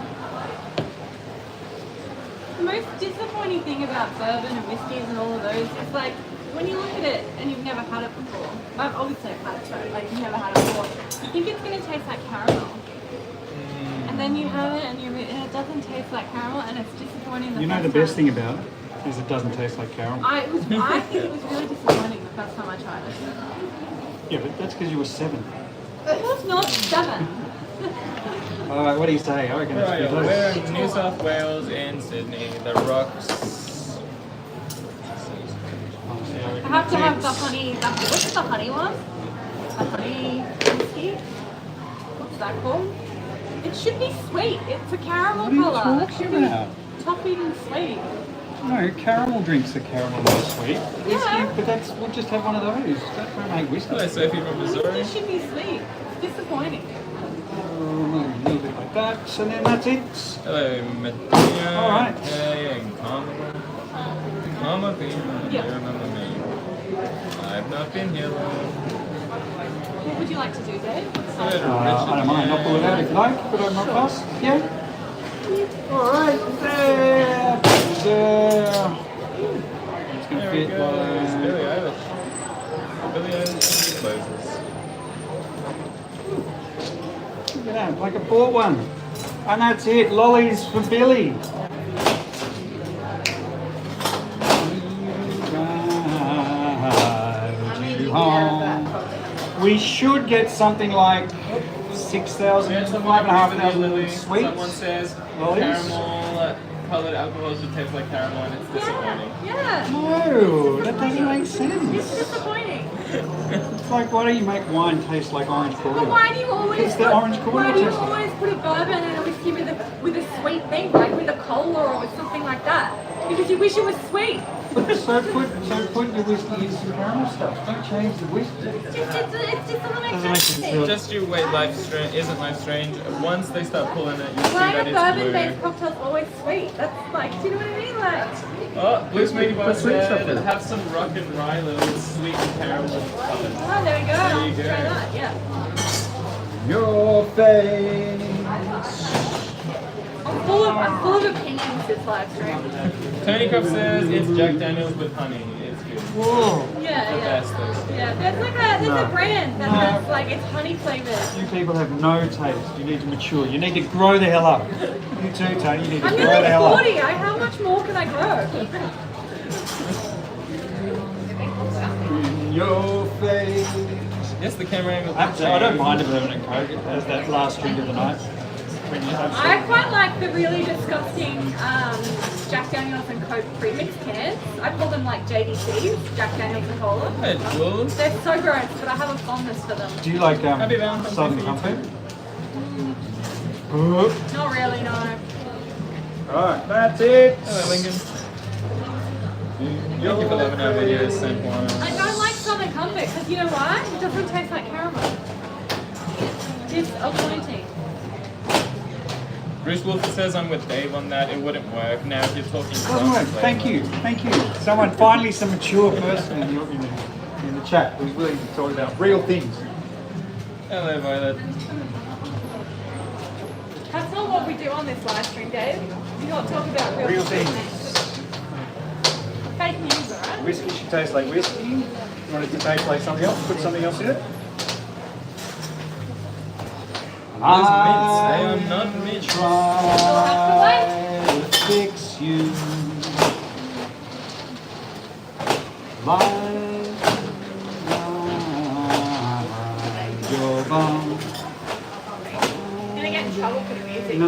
The most disappointing thing about bourbon and whiskies and all of those is like when you look at it and you've never had it before. I've obviously had it, but like you've never had it before. You think it's going to taste like caramel, and then you have it and it doesn't taste like caramel, and it's disappointing. You know the best thing about it is it doesn't taste like caramel. I think it was really disappointing the first time I tried it. Yeah, but that's because you were 7. It was not 7. Alright, what do you say? I reckon it's Right, good. we're in New South Wales in Sydney. The Rocks. I have to have the honey. What's the honey one? The honey whiskey. What's that called? It should be sweet. It's a caramel What are you colour. It talking should be about? toffee and sweet. No, caramel drinks are caramel and sweet. Whiskey, Yeah. but we'll just have one of those. Don't make whiskey. Hello, Sophie from Missouri. It should be sweet. It's disappointing. A little bit like that, and then that's it. Hello, Medina. Alright. Hey, and Mama Bean. Yeah. You remember me? I've not been here long. What would you like to do, Dave? I don't mind. I'll pull it out if you like. Put it on my glass. Yeah. Alright, there. There. It's going to There we fit go. It's like... Billie Eilish. Billie Eilish closes. Look at that, like I bought one. And that's it. Lollies for Billie. We should get something like 6,000, 5,500 sweets. Someone says Lollies? caramel colored alcohol should taste like caramel, and it's disappointing. Yeah. No, that doesn't make It's sense. disappointing. It's like, why don't you make wine taste like orange But cordial? why do you always It's the orange cordial why do you taste. always put a bourbon and a whiskey with a sweet thing, like with a cola or with something like that? Because you wish it was sweet. So put your whiskey in some caramel stuff. Don't change the whiskey. It's just doesn't make Doesn't make sense to sense. me. Just you wait, isn't life strange? Once they start pulling it, you see Why that are it's bourbon-based blue. cocktails always sweet? That's like, do you know what I mean? Like, Oh, Blue Smoothie Bar Put sweet stuff in said it. have some rock and rye with sweet caramel colors. oh, there we go. I'll you go. try that. Yeah. Your face. I'm full of opinions this live stream. Tony Cup says it's Jack Daniels with honey. It's good. Whoa. Yeah, The yeah. best though. Yeah, there's No. a brand that No. has like it's honey flavored. You people have no taste. You need to mature. You need to grow the hell up. You too, Tony. You need to I'm grow the nearly hell up. 40. How much more can I grow? In your face. Yes, the camera angle. I don't mind a bourbon and coke as that last drink of the night. When you have I quite like the really disgusting Jack Daniels and Coke premix cans. I call them like JDCs, Jack Daniels and Cola. Hey, Jules. They're so gross, but I have a fondness for them. Do you like Happy Valentine's Southern Day to you Comfort? Not really, no. Alright, that's it. Hello, Lincoln. Thank you for loving our videos, sent one. I don't like Southern Comfort because you know why? It doesn't taste like caramel. Disappointing. Bruce Wolf says I'm with Dave on that. It wouldn't work. Now if you're talking Doesn't work. Thank you. Thank you. Someone, finally some mature person in the chat who's willing to talk about real things. Hello, Violet. That's not what we do on this live stream, Dave. We don't talk about real, Real things. Fake news, alright? Whiskey should taste like whiskey. You want it to taste like something else? Put something else in it. Those mints, they are not mints. Try to fix you like your bum. I'm gonna get in trouble for the music.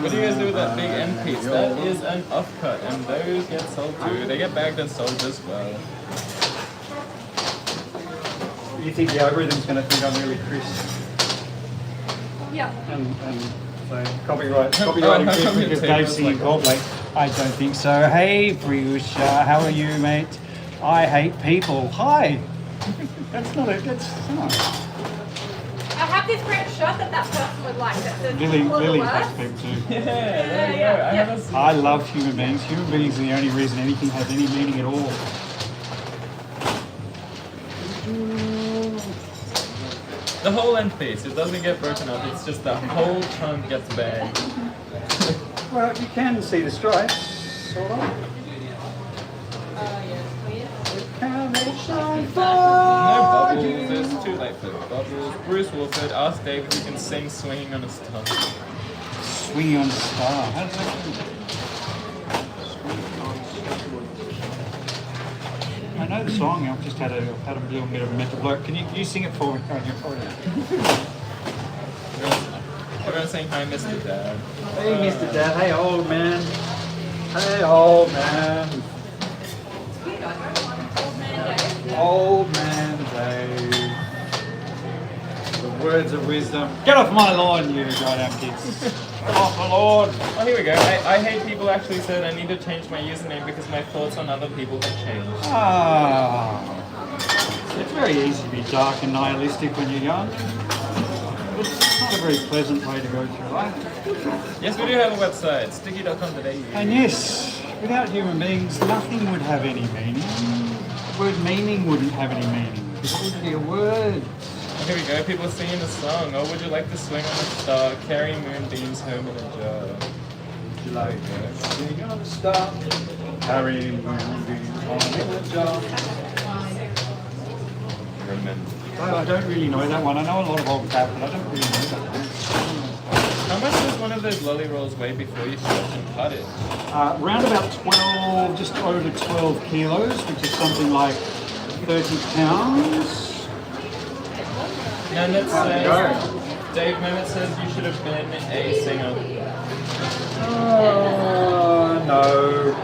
What do you guys do with that big end piece. That is an offcut, and those get sold too. They get bagged and sold as well. You think the algorithm's going to think I'm really crisp? Yeah. And so copyright infringement because Dave's singing Coldplay. I don't think so. Hey, Priusha, how are you, mate? I hate people. Hi. That's not it. That's I have this great shirt that person would like. That says Lily "People are the hates worst." people too. Yeah, there you Yeah, go. I yeah. haven't seen I love human beings. Human beings are the only reason anything has any meaning at all. the whole end piece. It doesn't get broken up. It's just the whole chunk gets bagged. Well, you can see the stripes, sort of. Can they shine No for bubbles. you? It's too late for bubbles. Bruce Wolford asked Dave if he can sing "Swinging on a Star." Swinging on a star. How does that go? I know the song. I've just had a little bit of a mental block. Can you sing it for me? Oh, you're probably. Everyone's saying hi, Mr. Dad. Hey, Mr. Dad. Hey, old man. Hey, old man. Old man Dave. The words of wisdom. Get off my lawn, you goddamn kids. Get off my lawn. Oh, here we go. I hate people actually said I need to change my username because my thoughts on other people have changed. Ah. It's very easy to be dark and nihilistic when you're young. It's not a very pleasant way to go through life. Yes, we do have a website, sticky.com.au. And yes, without human beings, nothing would have any meaning. The word meaning wouldn't have any meaning. It wouldn't be a word. Here we go, people singing the song. Oh, would you like to swing on a star? Carry moonbeams home in a jar. Would you like to swing on a star? Carry moonbeams home in a jar. Remember. I don't really know that one. I know a lot of old crap, but I don't really know that one. How much does one of those lolly rolls weigh before you stretch and cut it? Round about 12, just over 12 kilos, which is something like 30 pounds. Mehmet How'd it says, Dave Mehmet says you should have been a singer. No.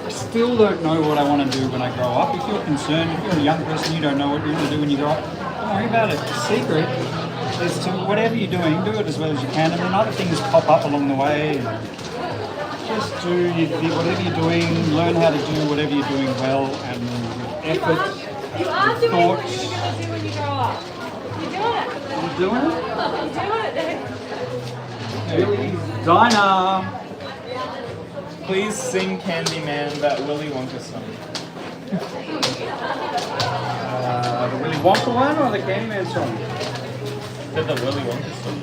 I still don't know what I want to do when I grow up. If you're concerned, if you're a young person, you don't know what you want to do when you grow up, don't worry about it. The secret is to, whatever you're doing, do it as well as you can, and then other things pop up along the way. Just do whatever you're doing, learn how to do whatever you're doing well, and with effort, You are doing what thoughts. you're going to do when you grow up. You're doing it. I'm doing it. You're doing it, Billy's Diner. Please sing Candyman, that Willy Wonka song. The Willy Wonka one or the Candyman song? Did the Willy Wonka song?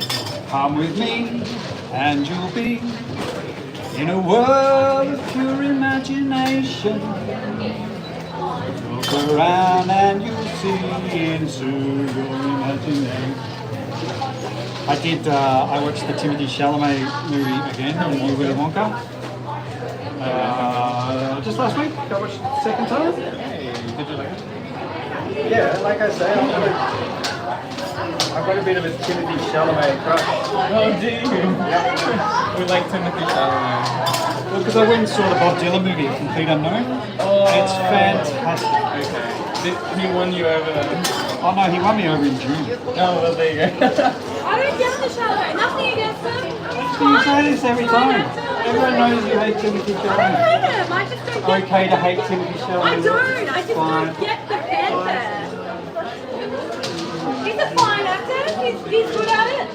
Come with me, and you'll be in a world of pure imagination. Look around and you'll see into your imagination. I watched the Timothy Chalamet movie again, the new Willy Wonka. Just last week, I watched it the second time. Hey, did you like it? Yeah, like I say, I've got a bit of a Timothy Chalamet crush. Oh, do you? We like Timothy Chalamet. Well, because I went and saw the Bob Dylan movie, A Complete Unknown. Oh. It's fantastic. Okay. He won you over then? Oh no, he won me over in June. Oh, well, there you go. I don't get the Charlotte. Nothing against them. It's You fine. say this every time. Everyone knows you hate Timothy I don't Chalamet. hate him. I just don't get Okay to hate Timothy I Chalamet. don't. I just Fine. don't get the fanfare. He's a fine actor. He's good at it.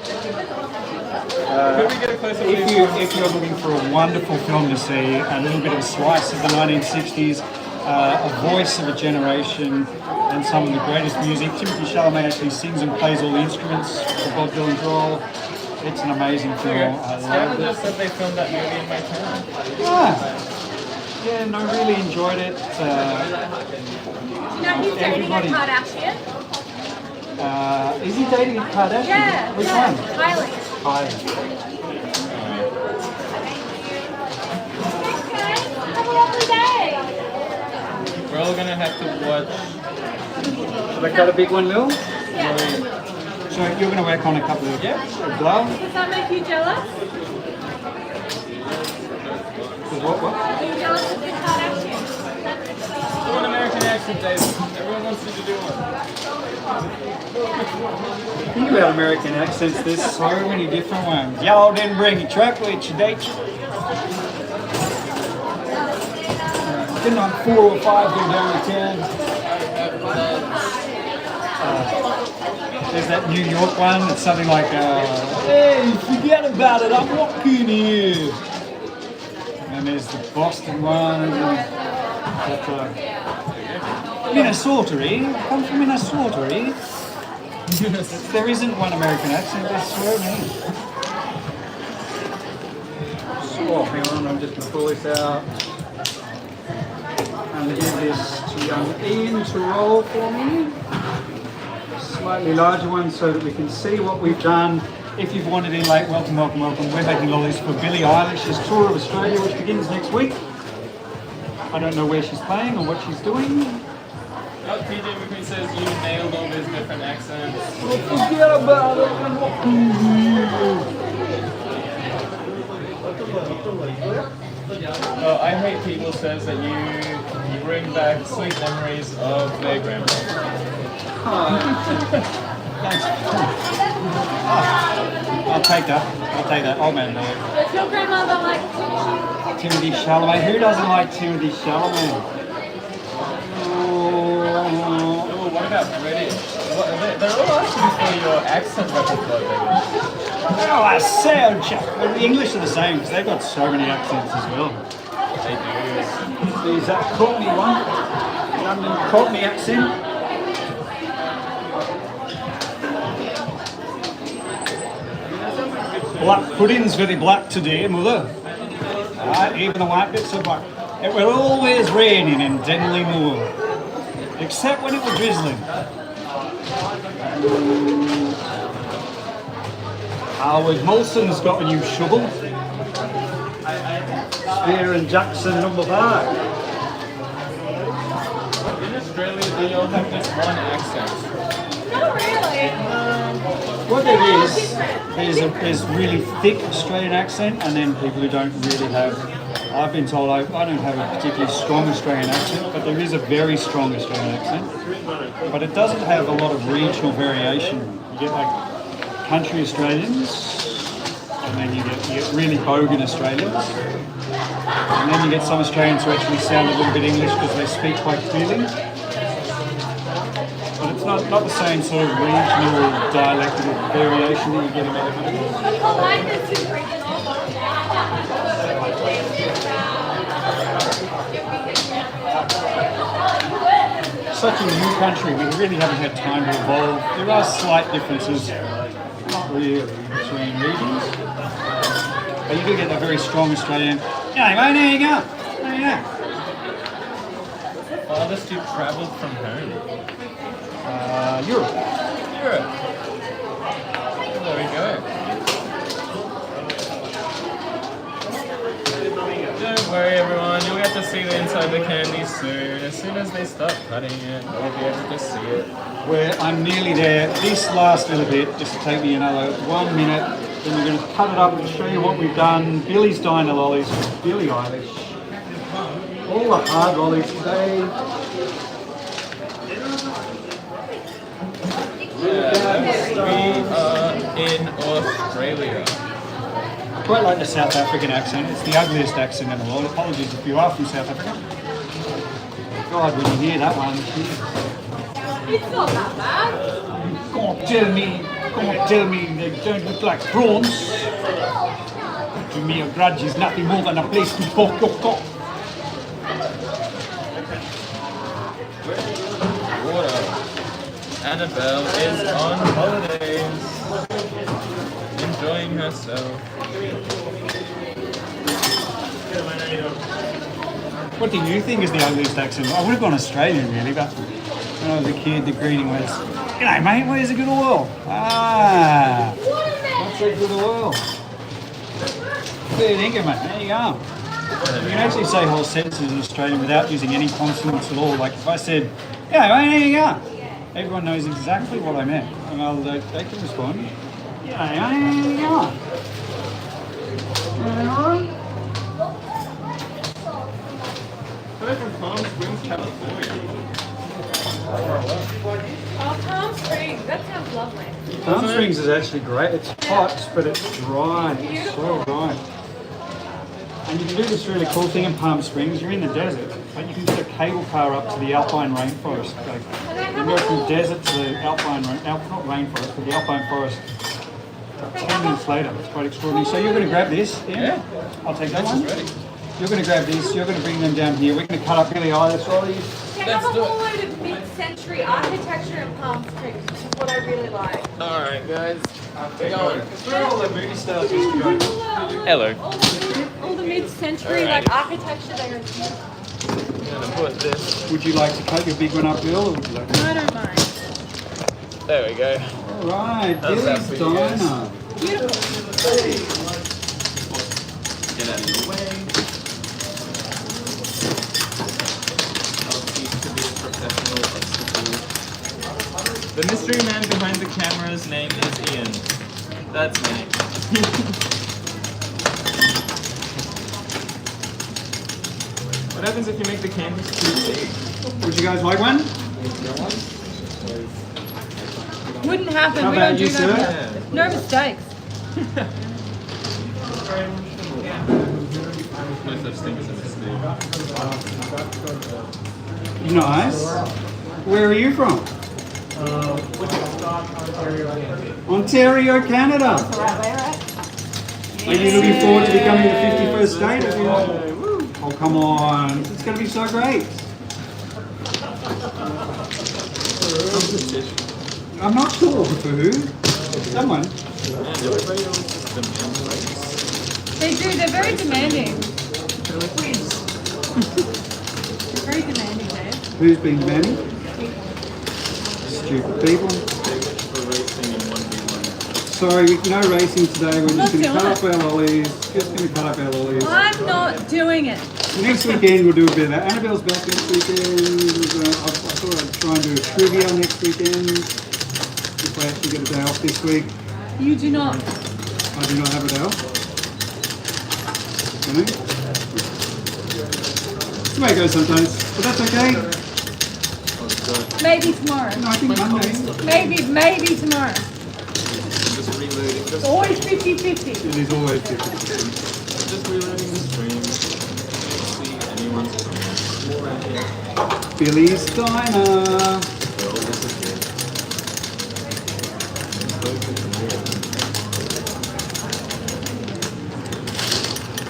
Could we get a closer If please? you're looking for a wonderful film to see, a little bit of a slice of the 1960s, a voice of a generation, and some of the greatest music. Timothy Chalamet actually sings and plays all the instruments for Bob Dylan's role. It's an amazing film. I love Scavenger it. said they filmed that movie in my town. Yeah, no, really enjoyed it. You know he's dating a Everybody- Kardashian. Is he dating a Kardashian? Yeah. Which yeah. one? Kylie. Kylie. Okay. Have a lovely day. We're all gonna have to watch Have I got a big one, Lil? Yeah. So you're going to work on a couple of gloves? Does that make you jealous? What? Are you jealous of this hard accent? Do an American accent, David. Everyone wants you to do one. Think about American accents, there's so many different ones. Y'all didn't bring your truck with you, did you? Didn't on 4 or 5 go down to town. There's that New York one, it's something like, hey, forget about it, I'm walking here. And there's the Boston one, that, Minnesota, eh? Come from Minnesota, eh? There isn't one American accent, there's so many. So, hang on, I'm just going to pull this out. I'm going to give this to young Ian to roll for me. Slightly larger one so that we can see what we've done. If you've wandered in late, welcome, welcome, welcome. We're making lollies for Billie Eilish's tour of Australia, which begins next week. I don't know where she's playing or what she's doing. Oh, PJ McQueen says you nailed all these different accents. Well, forget about it. I'm not Oh, I Hate People says that you bring back sweet memories of their grandma. Thanks. I'll take that. Oh man, no. Does your grandmother like Timothy Chalamet. Who doesn't like Timothy Chalamet? Oh, what about British? They're all asking for your accent repertoire, baby. Oh, I said, the English are the same because they've got so many accents as well. They do. There's that Cockney one, London Cockney accent. Black pudding's very black today, mother. Even the white bits are black. It was always raining in Denley Moor, except when it was drizzling. Howard Molson's got a new shovel. Spear and Jackson number 5. In Australia, they all have this one accent. not really? What there is, there's really thick Australian accent, and then people who don't really have. I've been told I don't have a particularly strong Australian accent, but there is a very strong Australian accent. But it doesn't have a lot of regional variation. You get like country Australians, and then you get really bogan Australians, and then you get some Australians who actually sound a little bit English because they speak quite clearly. But it's not the same sort of regional dialectal variation that you get in other countries. Such a new country, we really haven't had time to evolve. There are slight differences, not really, between regions. But you do get a very strong Australian. Yeah, mate, there you go. There you go. Farthest you travelled from home? Europe. Europe. There we go. Don't worry everyone, you'll get to see the inside of the candy soon. As soon as they start cutting it, you'll be able to see it. Where I'm nearly there. This last little bit, just to take me another 1 minute, then we're going to cut it up and show you what we've done. Billie's Diner Lollies with Billie Eilish. All the hard lollies today. We are in Australia. I quite like the South African accent. It's the ugliest accent in the world. Apologies if you are from South Africa. God, when you hear that one, It's not that bad. can't tell me they don't look like prawns. To me, a grudge is nothing more than a place to poke your cock. Water. Annabelle is on holidays. Enjoying herself. What do you think is the ugliest accent? I would have gone Australian really, but when I was a kid, the greeting was, "G'day mate, where's the good oil?" Ah, what's the good oil? Fair dinkum, mate, there you go. You can actually say whole sentences in Australian without using any consonants at all. Like if I said, "G'day mate, there you go," everyone knows exactly what I meant. Well, they can respond. Yeah. Hello from Palm Springs, California. Oh, Palm Springs. That sounds lovely. Palm Springs is actually great. It's hot, but it's dry. It's so dry. And you can do this really cool thing in Palm Springs. You're in the desert, but you can get a cable car up to the alpine rainforest. Like, you can go from desert to the alpine, not rainforest, but the alpine forest. 10 minutes later. It's quite extraordinary. So you're going to grab this? Yeah. I'll take that That's one. ready. You're going to grab this. You're going to bring them down here. We're going to cut up Billie Eilish, Lollies. They have a whole load of mid-century architecture in Palm Springs, which is what I really like. Alright, guys. We're going. Where all the movie stars used to go. Hello. All the mid-century like architecture there is beautiful. I'm gonna put this. Would you like to cut your big one up, Bill? Or would you like to... I don't mind. There we go. All right, How's that Billie's for you guys? Diner. Beautiful. Get out of your way. I'll seek to be a professional obstacle. The mystery man behind the camera's name is Ian. That's me. What happens if you make the canvas too big? Would you guys like one? Wouldn't happen. How We about don't you, do sir? that. No mistakes. No such thing as a mistake. Nice. Where are you from? Ontario, Canada. Are you looking forward to becoming the 51st state of your... Oh, come on. It's going to be so great. I'm not sure for who. Someone. And everybody else just demands rights. They do. They're very demanding. They're very demanding, Dave. Who's being demanding? Stupid people. For racing in 1v1. Sorry, no racing today. We're just not going to cut doing up our lollies. Just going to cut up our lollies. I'm not doing it. Next weekend we'll do a bit of that. Annabelle's back next weekend. I thought I'd try and do a trivia next weekend. If I actually get a day off this week. You do not. I do not have a day off. You know? It's the way it goes sometimes. But that's okay. Maybe tomorrow. No, I think Monday. Maybe tomorrow. Just reloading. It's always 50-50. It is always different. Just reloading the stream. See anyone's comments. Billie's Diner.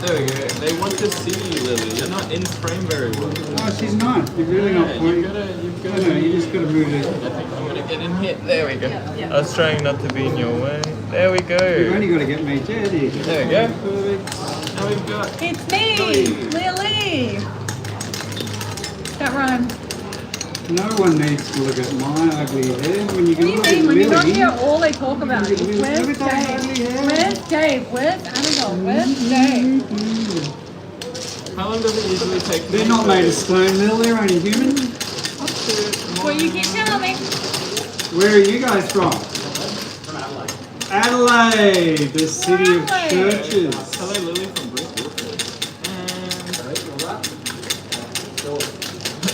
There we go. They want to see you, Lily. You're not in frame very well. No, she's not. You're really not Yeah, pointing. you've No, gotta. no, you just got to move it. I think I'm gonna get in here. There we go. I was trying not to be in your way. There we go. You've only got to get me Jetty. There we go. Perfect. Now we've got. It's me, Lily. That rhymes. No one needs to look at my ugly hair when you can What look do you at mean? When you're not Lily. here, all they talk about is Look where's at that ugly Dave? hair. Where's Dave? Where's Annabelle? Where's Dave? How long does it usually take? to They're make not made of those? stone, Lil. They're only human. Well, you keep telling me. Where are you guys from? Adelaide, the city of Adelaide. churches. Hello, Lily from Bristol.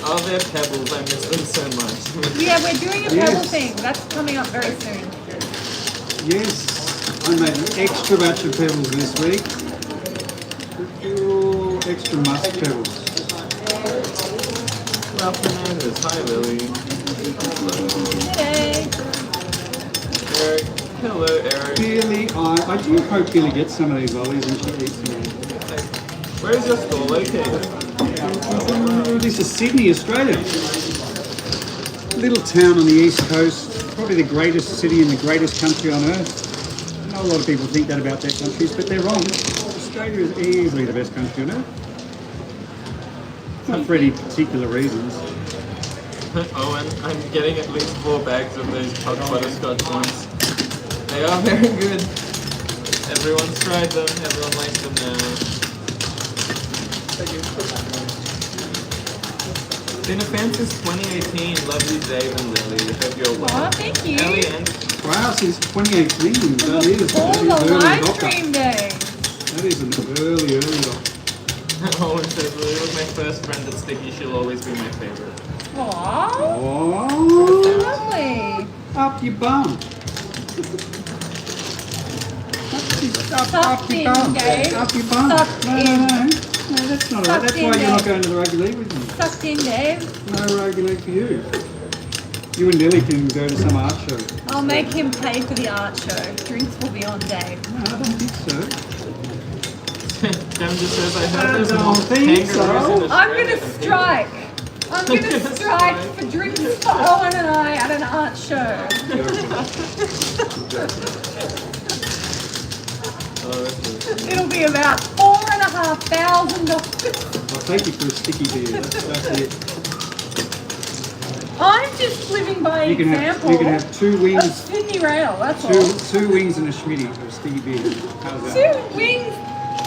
Oh, they're pebbles. I miss them so much. Yeah, we're doing a Yes. pebble thing. That's coming up very soon. Yes, I made an extra batch of pebbles this week. Ooh, extra musk pebbles. Well, Fernandez. Hi, Lily. Hey. Eric. Hello, Eric. Billie, I do hope Billie gets some of these lollies and she eats them. Where is your store located? This is Sydney, Australia. Little town on the east coast, probably the greatest city in the greatest country on earth. I know a lot of people think that about their countries, but they're wrong. Australia is easily the best country on earth. Not for any particular reasons. Owen, I'm getting at least 4 bags of those hot butterscotch ones. They are very good. Everyone's tried them. Everyone likes them now. Been a fan since 2018. Love you, Dave and Lily. Hope you're well. Oh, thank you. Ellie and Wow, since 2018. That is All the early live adopter. stream days. That is an early adopter. Owen says Lily was my first friend at Sticky. She'll always be my favorite. Aww. So Oh, lovely. up your bum. Up your bum. Dave. Up your bum. Sucked No, in. no, no. No, that's not right. That's Sucked why in, you're not Dave. going to the rugby league with me. Sucked in, Dave. No rugby league for you. You and Lily can go to some art show. I'll make him pay for the art show. Drinks will be on Dave. No, I don't think so. Jem just says, I heard I there's don't more think so. kangaroos in I'm Australia gonna than people. strike. I'm gonna strike for drinks for Owen and I at an art show. Oh, that's really It'll be about $4,500. I'll take you for a sticky beer. That's it. I'm just living by You can example have two of wings, Sydney Rail, that's all. two wings and a schmitty of sticky beer. How's that? 2 wings?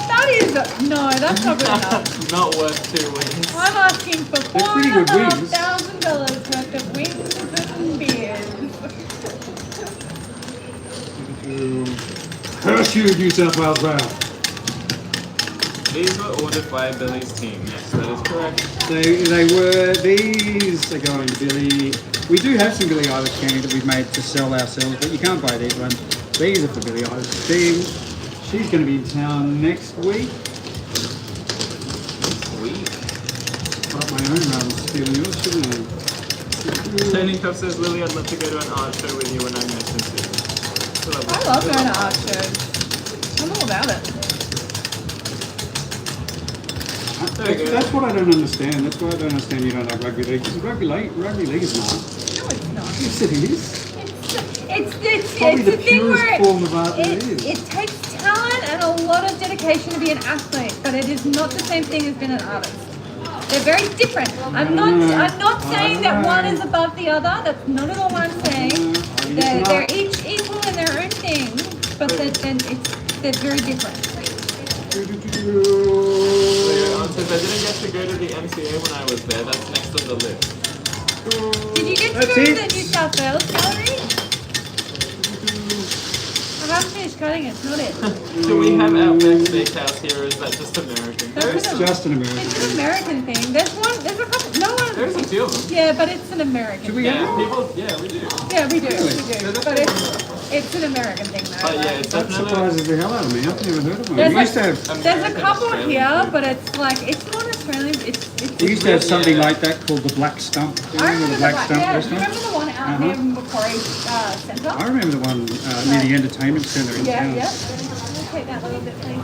That is, no, that's not good enough. not worth 2 wings. I'm asking for They're pretty good wings. $4,500 worth of wings and beers. Curse you, New South Wales Rail. These were ordered by Billy's team. Yes, that is correct. These are going to Billy. We do have some Billie Eilish candy that we've made to sell ourselves, but you can't buy these ones. These are for Billie Eilish's team. She's going to be in town next week. Sweet. Got my own run stealing yours, shouldn't I? Turning Cup says, Lily, I'd love to go to an art show with you when I'm next in Sydney. I love going to art shows. I'm all about it. That's what I don't understand. That's why I don't understand you don't like rugby league. Because rugby league is not. No, it's not. Yes, it is. It's Probably the the thing purest where form of art there it is. takes talent and a lot of dedication to be an athlete, but it is not the same thing as being an artist. They're very different. I'm not saying that one is above the other. That's not at all what I'm saying. They're each equal in their own thing, but they're very different. Your aunt says, I didn't get to go to the MCA when I was there. That's next on the list. Did you get to That's go to it. the New South Wales gallery? I haven't finished cutting it. It's not it. Do we have Outback Steakhouse here, or is that just American? It's just an American It's an thing. American thing. There's a couple. No one. There's a few of them. Yeah, but it's an American. Do we thing. have Yeah, people, yeah, we do. Yeah, we do. Really? We do. But it's an American thing though. But yeah, like- it's That definitely surprises the hell out of me. I've never heard of one. There's We used to have, There's a American couple Australian here, food. but it's like it's not Australian. It's we used to have something Yeah. like that called the Black Stump. Do you I remember remember the Black the Stump yeah, restaurant? remember the one out Uh-huh. there in Macquarie Centre? I remember the one near the entertainment centre in Yeah, town. yeah. I'll take that a little bit, please.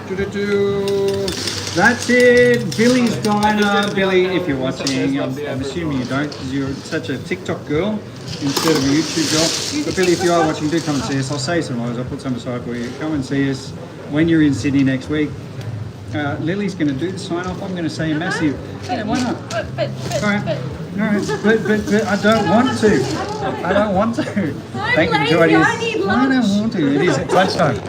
Do-do-do. That's it. Billy's Diner. Billy, if you're watching, I'm assuming you don't because you're such a TikTok girl instead of a YouTube girl. But Billy, if you are watching, do come and see us. I'll save some loads. I'll put some aside for you. Come and see us when you're in Sydney next week. Lily's going to do the sign off. I'm going to say a massive. Yeah, why not? But All right. But I don't want to. I don't want to. Thank you, lazy, Joy. I need I don't lunch. want to. It is lunchtime.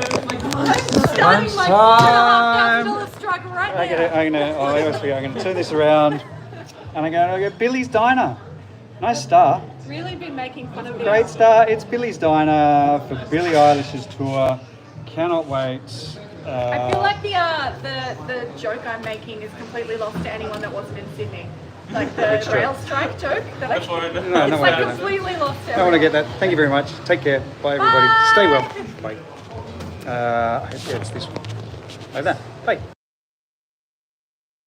I'm starting my $2,500 strike right now. I'm gonna turn this around, and I'm going to go Billy's Diner. Nice star, Really been making fun of great this. star. It's Billy's Diner for Billie Eilish's tour. Cannot wait. I feel like the joke I'm making is completely lost to anyone that wasn't in Sydney. Like the joke? rail strike joke. That I, That's fine. No, it's no, like no, no. completely lost to I want to everyone. get that. Thank you very much. Take care. Bye, everybody. Bye. Stay well. Bye. I hope it's this one. Like that. Bye.